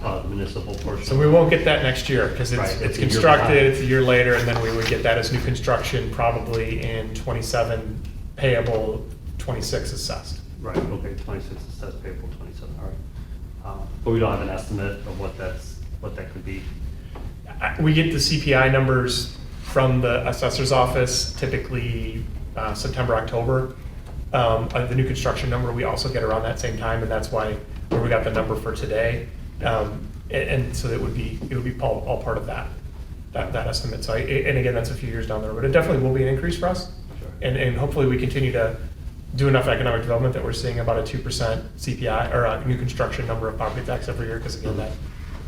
S11: the municipal portion.
S6: So we won't get that next year because
S11: Right,
S6: it's
S11: it's a year
S6: constructed,
S11: behind.
S6: it's a year later, and then we would get that as new construction probably in 27 payable, 26 assessed.
S11: Right, okay, 26 assessed payable, 27, all right. But we don't have an estimate of what that could be.
S6: We get the CPI numbers from the assessor's office, typically September, October. The new construction number, we also get around that same time, and that's where we got the number for today. And so it would be all part of that estimate. So, and again, that's a few years down the road, but it definitely will be an increase for us. And hopefully we continue to do enough economic development that we're seeing about a 2% CPI or a new construction number of property tax every year, because again, that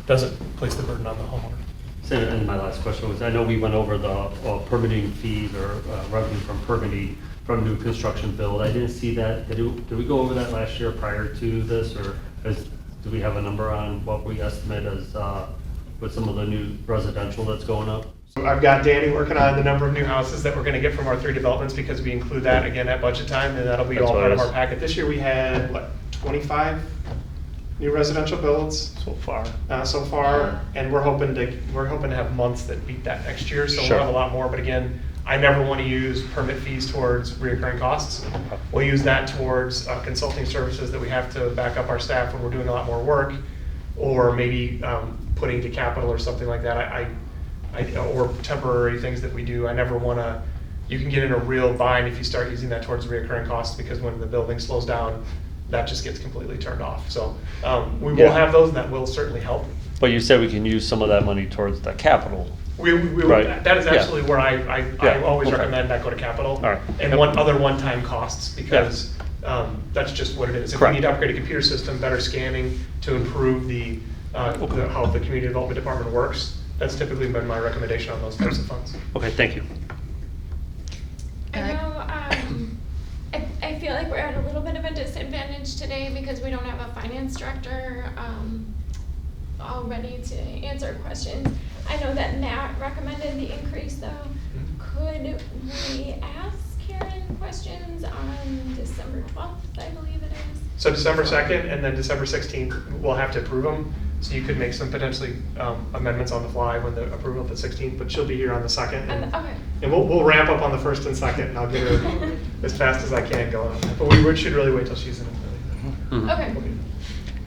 S6: doesn't place the burden on the homeowner.
S11: So, and my last question was, I know we went over the permitting fees or revenue from permitting from new construction build. I didn't see that. Did we go over that last year prior to this, or do we have a number on what we estimate as with some of the new residential that's going up?
S6: So I've got Danny working on the number of new houses that we're going to get from our 3 developments, because we include that again at budget time, and that'll be
S11: That's
S6: all
S11: what
S6: part
S11: it
S6: of our
S11: is.
S6: packet. This year we had, 25 new residential builds
S11: So far.
S6: so far, and we're hoping to have months that beat that next year, so
S11: Sure.
S6: we'll have a lot more. But again, I never want to use permit fees towards reoccurring costs. We'll use that towards consulting services that we have to back up our staff when we're doing a lot more work, or maybe putting to capital or something like that. Or temporary things that we do. I never want to. You can get in a real bind if you start using that towards reoccurring costs, because when the building slows down, that just gets completely turned off. So we will have those, and that will certainly help.
S11: But you said we can use some of that money towards the capital.
S6: We
S11: Right.
S6: That is
S11: Yeah.
S6: absolutely where I
S11: Yeah,
S6: always
S11: okay.
S6: recommend that go to capital.
S11: All right.
S6: And other one-time costs, because that's just what it is. If we
S11: Correct.
S6: need to upgrade a computer system, better scanning to improve how the community development department works, that's typically been my recommendation on those types of funds.
S11: Okay, thank you.
S1: I know, I feel like we're at a little bit of a disadvantage today because we don't have a finance director all ready to answer questions. I know that Matt recommended the increase though. Could we ask Karen questions on December 12th, I believe it is?
S6: So December 2nd and then December 16th, we'll have to approve them. So you could make some potentially amendments on the fly when the approval of the 16th, but she'll be here on the 2nd.
S1: Okay.
S6: And we'll ramp up on the 1st and 2nd, and I'll get her as fast as I can going. But we should really wait till she's in it.
S1: Okay.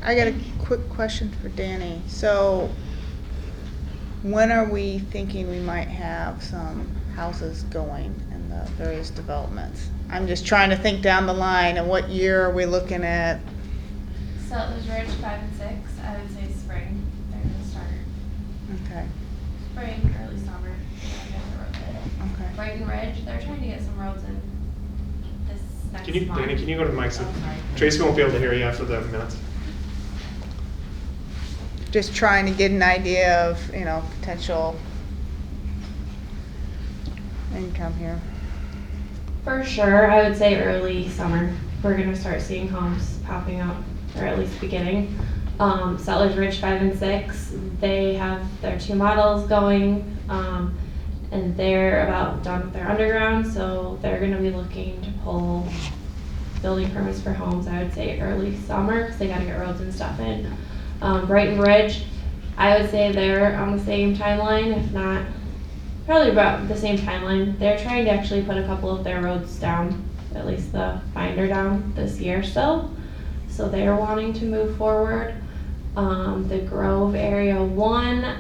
S15: I got a quick question for Danny. So when are we thinking we might have some houses going in the various developments? I'm just trying to think down the line, and what year are we looking at?
S16: Settlers Ridge 5 and 6, I would say spring, they're gonna start.
S15: Okay,
S16: Spring, early summer, they're gonna get the road in.
S15: okay.
S16: Brighton Ridge, they're trying to get some roads in this next month.
S6: Danny, can you go to the mic? So
S16: Oh, sorry.
S6: Tracy won't be able to hear you after the minutes.
S15: Just trying to get an idea of, potential income here.
S16: For sure, I would say early summer, we're gonna start seeing homes popping up, or at least beginning. Settlers Ridge 5 and 6, they have their 2 models going, and they're about done with their underground, so they're gonna be looking to pull building permits for homes, I would say early summer, because they gotta get roads and stuff in. Brighton Ridge, I would say they're on the same timeline, if not, probably about the same timeline. They're trying to actually put a couple of their roads down, at least the binder down this year still. So they're wanting to move forward. The Grove Area 1,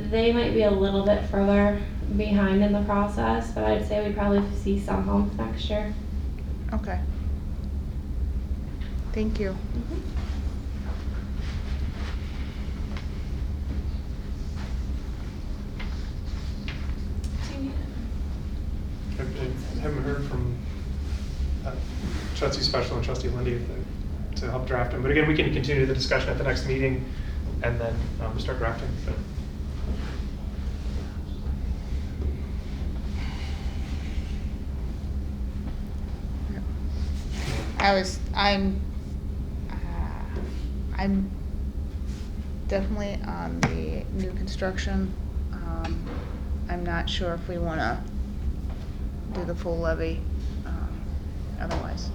S16: they might be a little bit further behind in the process, but I'd say we probably see some homes next year.
S15: Okay. Thank you.
S6: I haven't heard from Trustee Special and Trustee Lindy to help draft them. But again, we can continue the discussion at the next meeting and then start drafting. But
S15: I'm definitely on the new construction. I'm not sure if we want to do the full levy otherwise.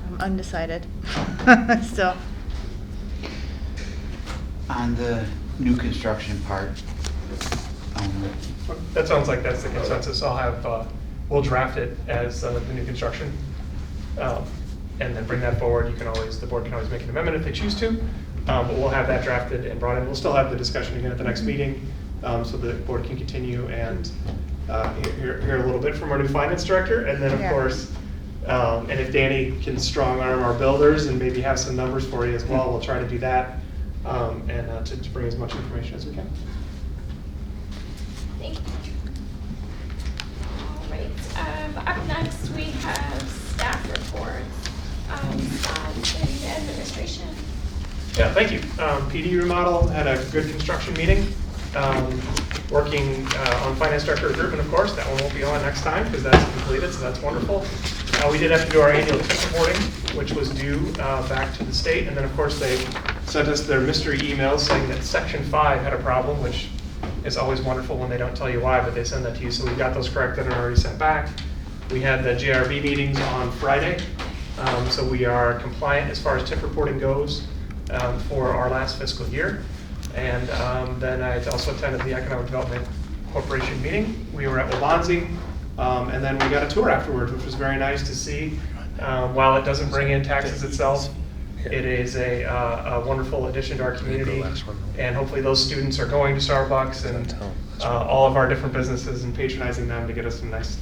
S15: I'm undecided still.
S7: On the new construction part,
S6: that sounds like that's the consensus. We'll draft it as the new construction. And then bring that forward. The board can always make an amendment if they choose to. But we'll have that drafted and brought in. We'll still have the discussion again at the next meeting, so the board can continue and hear a little bit from our new finance director. And then, of
S15: Yeah.
S6: course, and if Danny can strong arm our builders and maybe have some numbers for you as well, we'll try to do that, and to bring as much information as we can.
S1: Thank you. All right, up next, we have staff reports. And administration.
S6: Yeah, thank you. PD remodel had a good construction meeting. Working on finance director recruitment, of course. That one won't be on next time because that's completed, so that's wonderful. We did have to do our annual tip reporting, which was due back to the state. And then, of course, they sent us their mystery emails saying that Section 5 had a problem, which is always wonderful when they don't tell you why, but they send that to you. So we got those corrected and already sent back. We had the JRB meetings on Friday. So we are compliant as far as tip reporting goes for our last fiscal year. And then I also attended the Economic Development Corporation meeting. We were at Waubonsie, and then we got a tour afterwards, which was very nice to see. While it doesn't bring in taxes itself, it is a wonderful addition to our community. And hopefully those students are going to Starbucks and all of our different businesses and patronizing them to get us some nice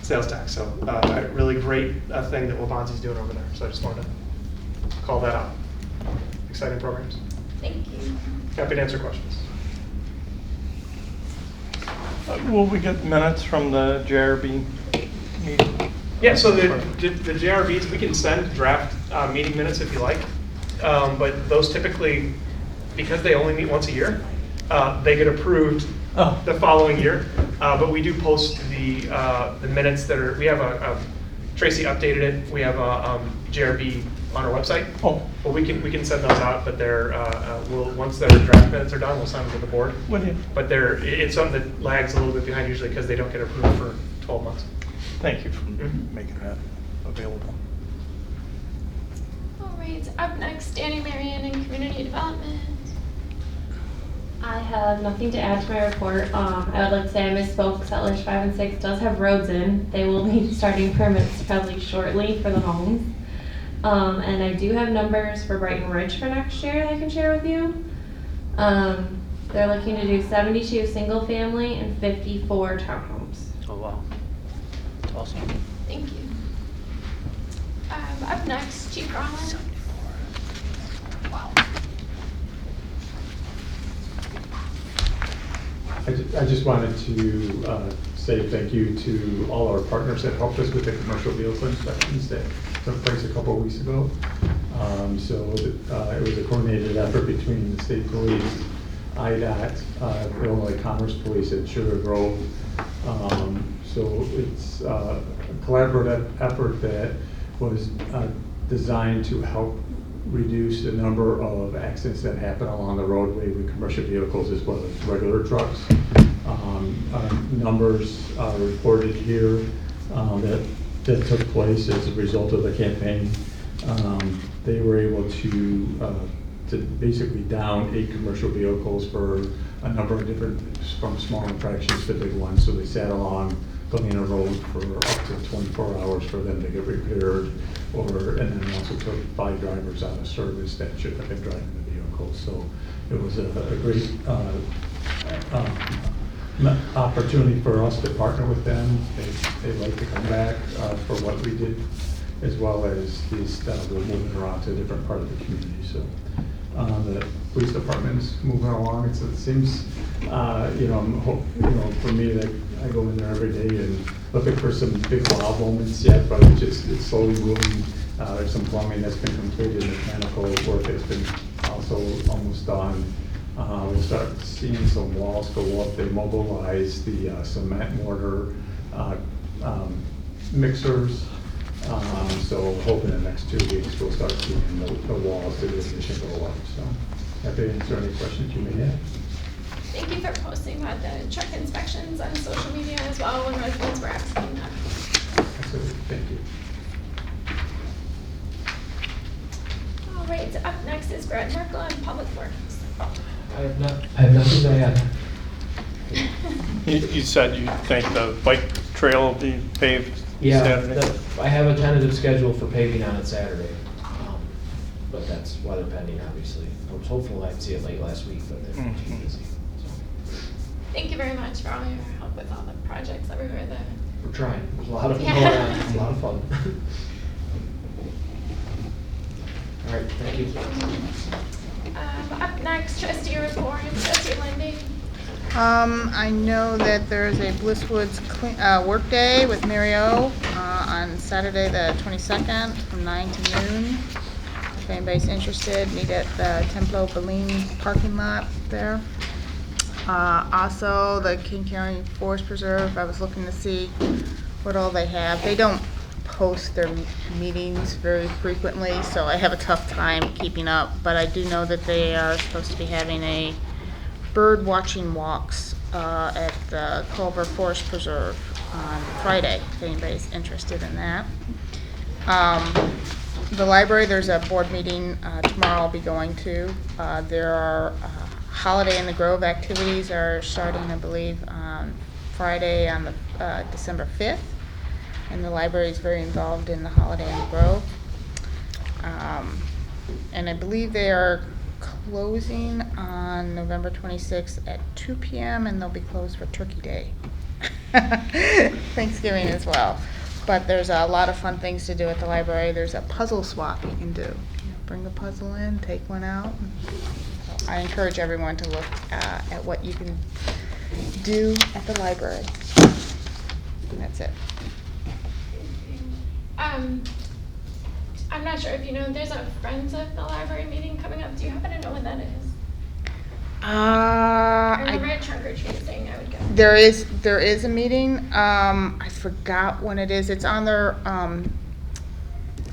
S6: sales tax. So a really great thing that Waubonsie's doing over there. So I just wanted to call that out. Exciting programs.
S1: Thank you.
S6: Happy to answer questions.
S2: Will we get minutes from the JRB meeting?
S6: Yeah, so the JRBs, we can send draft meeting minutes if you like. But those typically, because they only meet once a year, they get approved the following year. But we do post the minutes that are, we have Tracy updated it. We have a JRB on our website.
S2: Oh.
S6: Well, we can send those out, but they're, once their draft minutes are done, we'll send them to the board. But it's something that lags a little bit behind usually because they don't get approved for 12 months.
S2: Thank you for making that available.
S1: All right, up next, Danny Marion in Community Development.
S16: I have nothing to add to my report. I would like to say I misspoke. Settlers 5 and 6 does have roads in. They will be starting permits probably shortly for the homes. And I do have numbers for Brighton Ridge for next year that I can share with you. They're looking to do 72 single family and 54 townhomes.
S11: Oh, wow. That's awesome.
S1: Thank you. Up next, Chief Rollins. Wow.
S9: I just wanted to say thank you to all our partners that helped us with the commercial vehicle inspections that took place a couple of weeks ago. It was a coordinated effort between the state police, IDOT, Illinois Commerce Police at Sugar Grove. So it's a collaborative effort that was designed to help reduce the number of accidents that happen along the roadway with commercial vehicles as well as regular trucks. Numbers are reported here that took place as a result of the campaign. They were able to basically down 8 commercial vehicles for a number of different, from small infractions to big ones. So they sat along Galena Road for up to 24 hours for them to get repaired, and then also took 5 drivers out of service that should have been driving the vehicle. So it was a great opportunity for us to partner with them. They like to come back for what we did, as well as these we're moving around to a different part of the community. So the police department's moving along. It seems, for me, that I go in there every day and looking for some big wow moments yet, but it's slowly moving. There's some plumbing that's been completed, mechanical work that's been also almost done. We'll start seeing some walls go up. They mobilize the cement mortar mixers. So hoping in the next 2 weeks we'll start seeing the walls to the addition go up. So happy to answer any questions you may have.
S1: Thank you for posting about the truck inspections on social media as well when residents were asking that.
S9: Absolutely, thank you.
S1: All right, up next is Grant Merkel on Public Works.
S13: I have nothing to add.
S2: You said you think the bike trail will be paved
S13: Yeah,
S2: Saturday?
S13: I have a tentative schedule for paving on it Saturday. but that's why they're pending, obviously. I was hopeful I'd see it late last week, but they're too busy. So,
S1: Thank you very much for all your help with all the projects everywhere that.
S13: we're trying. There's a lot of them
S1: Yeah.
S13: going on. It's a lot of fun. All right, thank you.
S1: Up next, trustee report, trustee Lindy.
S15: I know that there's a Blisswoods work day with Mary O on Saturday the 22nd from 9 to noon. If anybody's interested, meet at the Templo Belen parking lot there. Also, the King County Forest Preserve, I was looking to see what all they have. They don't post their meetings very frequently, so I have a tough time keeping up, but I do know that they are supposed to be having a bird watching walks at the Culver Forest Preserve on Friday, if anybody's interested in that. The library, there's a board meeting tomorrow I'll be going to. There are Holiday in the Grove activities are starting, I believe, on Friday on the December 5th. And the library is very involved in the Holiday in the Grove. And I believe they are closing on November 26th at 2 p.m. and they'll be closed for Turkey Day. Thanksgiving as well. But there's a lot of fun things to do at the library. There's a puzzle swap you can do. You know, bring a puzzle in, take one out. So I encourage everyone to look at what you can do at the library. And that's it.
S1: I'm not sure if you know, there's a Friends of the Library meeting coming up. Do you happen to know what that is? I remember at trunk or treat saying I would go.
S15: There is a meeting. I forgot when it is. It's on their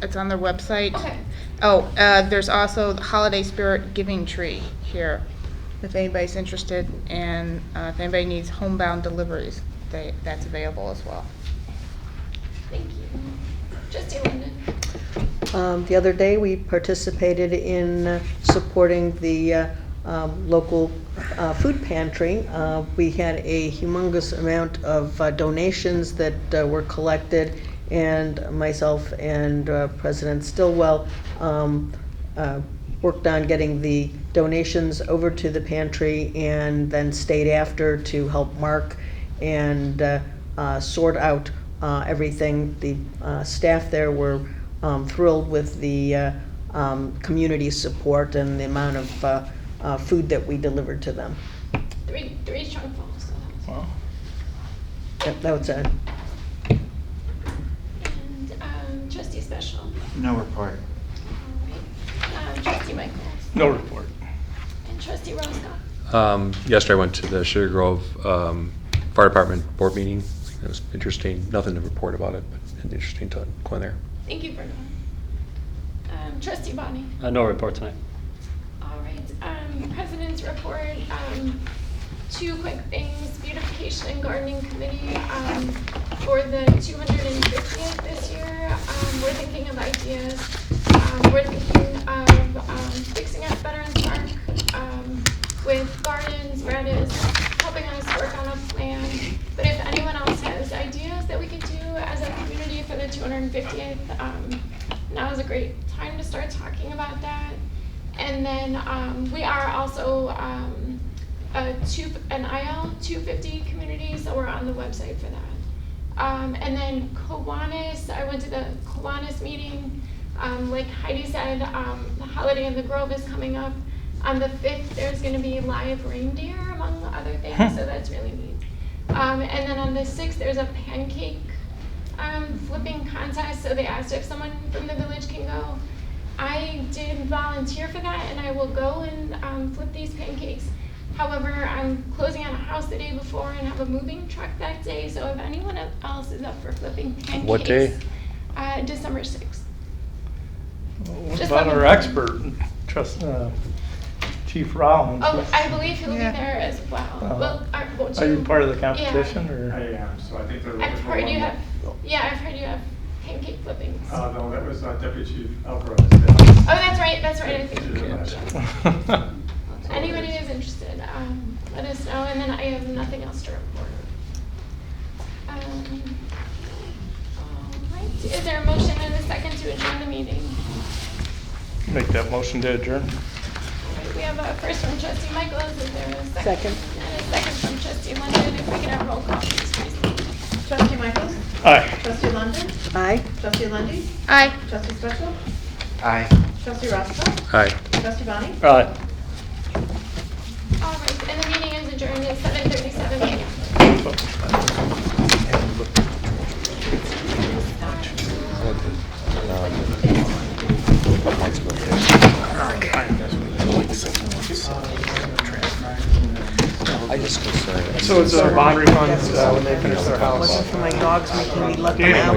S15: website.
S1: Okay.
S15: Oh, there's also the Holiday Spirit Giving Tree here, if anybody's interested, and if anybody needs homebound deliveries, that's available as well.
S1: Thank you. Trustee Linden.
S14: The other day, we participated in supporting the local food pantry. We had a humongous amount of donations that were collected, and myself and President Stillwell worked on getting the donations over to the pantry and then stayed after to help mark and sort out everything. The staff there were thrilled with the community support and the amount of food that we delivered to them.
S1: Three trunkfuls.
S6: Wow.
S14: Yep, that was it.
S1: And trustee Special.
S7: No report.
S1: All right. Trustee Michaels.
S6: No report.
S1: And trustee Roscoe.
S10: Yesterday I went to the Sugar Grove Fire Department board meeting. It was interesting. Nothing to report about it, but interesting to go in there.
S1: Thank you for going. Trustee Bonnie.
S11: No report tonight.
S1: All right. President's report. Two quick things. Beautification and Gardening Committee for the 250th this year. We're thinking of ideas. We're thinking of fixing up Veterans Park with gardens. Brad is helping us work on a plan. But if anyone else has ideas that we could do as a community for the 250th, now is a great time to start talking about that. And then we are also an IL 250 community, so we're on the website for that. And then Kiwanis, I went to the Kiwanis meeting. Like Heidi said, the Holiday in the Grove is coming up. On the 5th, there's going to be live reindeer, among other things, so that's really neat. And then on the 6th, there's a pancake flipping contest, so they asked if someone from the village can go. I did volunteer for that, and I will go and flip these pancakes. However, I'm closing on a house the day before and have a moving truck that day, so if anyone else is up for flipping pancakes.
S10: What day?
S1: December 6th.
S6: What
S1: Just
S6: about
S1: let me
S6: our
S1: know.
S6: expert, Chief Rollins?
S1: Oh, I believe he'll
S15: Yeah.
S1: be there as well.
S6: Are you part of the competition, or?
S4: I am, so I think they're looking
S1: I've
S4: for
S1: heard
S4: one
S1: you
S4: more.
S1: have, yeah, I've heard you have pancake flippings.
S4: No, that was Deputy Chief Alvarez.
S1: Oh, that's right, I think. Anybody who's interested, let us know, and then I have nothing else to report. All right, is there a motion and a second to adjourn the meeting?
S6: Make that motion to adjourn.
S1: We have a first from trustee Michaels, is there a second?
S14: Second.
S1: And a second from trustee London, if we can have roll call, please, Tracy.
S3: Trustee Michaels?
S6: Aye.
S3: Trustee London?
S14: Aye.
S3: Trustee Lundy,
S1: Aye.
S3: Trustee Special?
S7: Aye.
S3: Trustee Roscoe?
S10: Hi.
S3: Trustee Bonnie?
S6: Aye.
S1: All right, and the meeting is adjourned at 7:37 p.m.
S10: I just concerned.
S6: So it's a bond refund when they finish their house.
S14: Wasn't for my dogs making me let them out.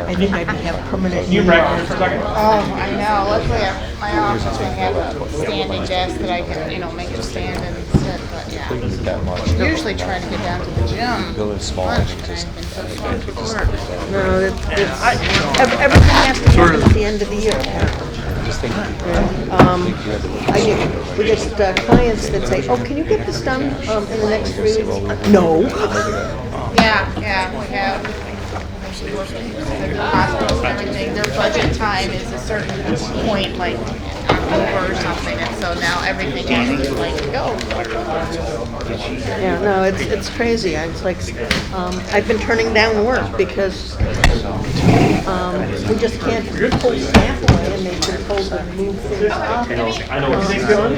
S14: I think I'd have permanent.
S6: Can you break here for a second?
S15: Oh, I know, luckily my office, I have a standing desk that I can, make it stand and sit, but yeah.
S10: That much.
S15: Usually try to get down to the gym.
S10: Building small, I
S15: Lunch
S10: think just.
S15: time, been so far for work.
S14: No, everything has to happen at the end of the year.
S10: Just think.
S14: We get clients that say, oh, can you get this done in the next 3 weeks? No.
S15: Yeah, we have. The hospitals and everything, their budget time is a certain point, like October or something, and so now everything is like, go.
S14: Yeah, no, it's crazy. It's like, I've been turning down work because we just can't pull staff away, and they've been told to move things up.
S6: I know what you're doing.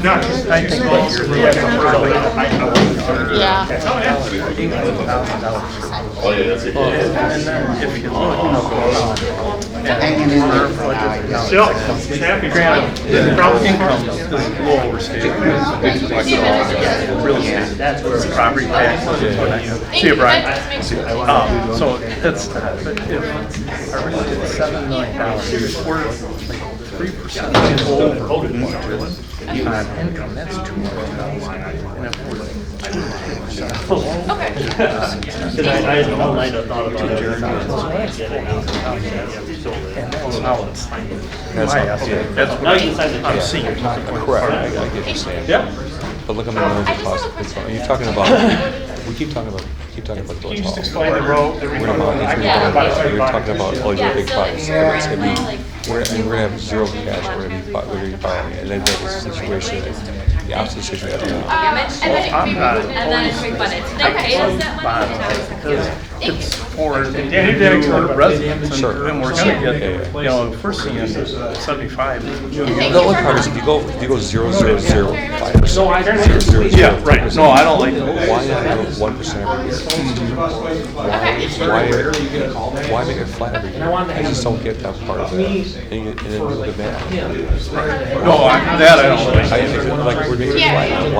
S6: No, I just want your.
S15: Yeah.
S2: Oh, yeah, that's it. And then if you look,
S6: Still, happy grand.
S2: income is a little overstated. Real estate. That's where property taxes. See you, Brian. So that's, but if our real estate is $7 million, we're like 3% over budget. On income, that's $200,000. And if we're
S11: I had all night I thought about it.
S2: and that's how it's.
S10: That's how-
S2: estimate. That's
S11: Now
S2: what
S11: you decide to-
S2: I'm seeing.
S10: Correct, I get what you're saying.
S6: Yep.
S10: But look at the energy cost of this. You're talking about, we keep talking about
S6: Can you
S10: village
S6: just
S10: hall.
S6: explain the road, the
S10: We're
S6: refund?
S10: talking about all your big projects. It's gonna be, we're gonna have zero cash, we're gonna be borrowing, and then that's the situation, the opposite situation.
S16: And then it's refunded. So they pay us that money and now we have to give it.
S2: It's for the
S6: Yeah,
S2: new residents,
S10: Sure.
S2: and we're gonna get, first thing is 75.
S10: The only part is if you go 0.005%.
S2: No, I don't.
S10: 0.005%.
S2: Yeah, right. No, I don't like it.
S10: Why not go 1% every year? Why make it flat every year? I just don't get that part of it. And then you look at that.
S2: No, that I don't like.
S10: I think that, like, we're making it flat now.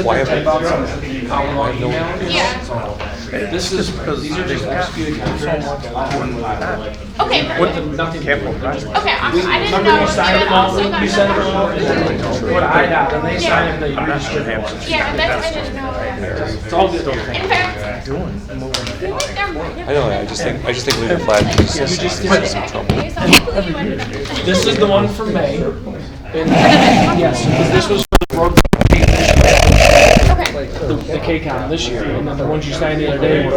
S10: Why have no?
S1: Yeah.
S2: This is because they've got so much when we got
S1: Okay,
S2: with
S1: perfect.
S2: the capital project.
S1: Okay, awesome. I didn't know if you had also got that.
S13: What I got, and they
S1: Yeah.
S13: sign it, they redistribute.
S1: Yeah, that's, I didn't know.
S13: It's all good.
S1: In fact,
S10: I know, I just think leave it flat because it's some trouble.
S1: okay, so hopefully you ended up.
S13: This is the one from May. And yes, because this was for the road.
S1: Okay.
S13: The K-Con this year, and then the ones you signed the other day were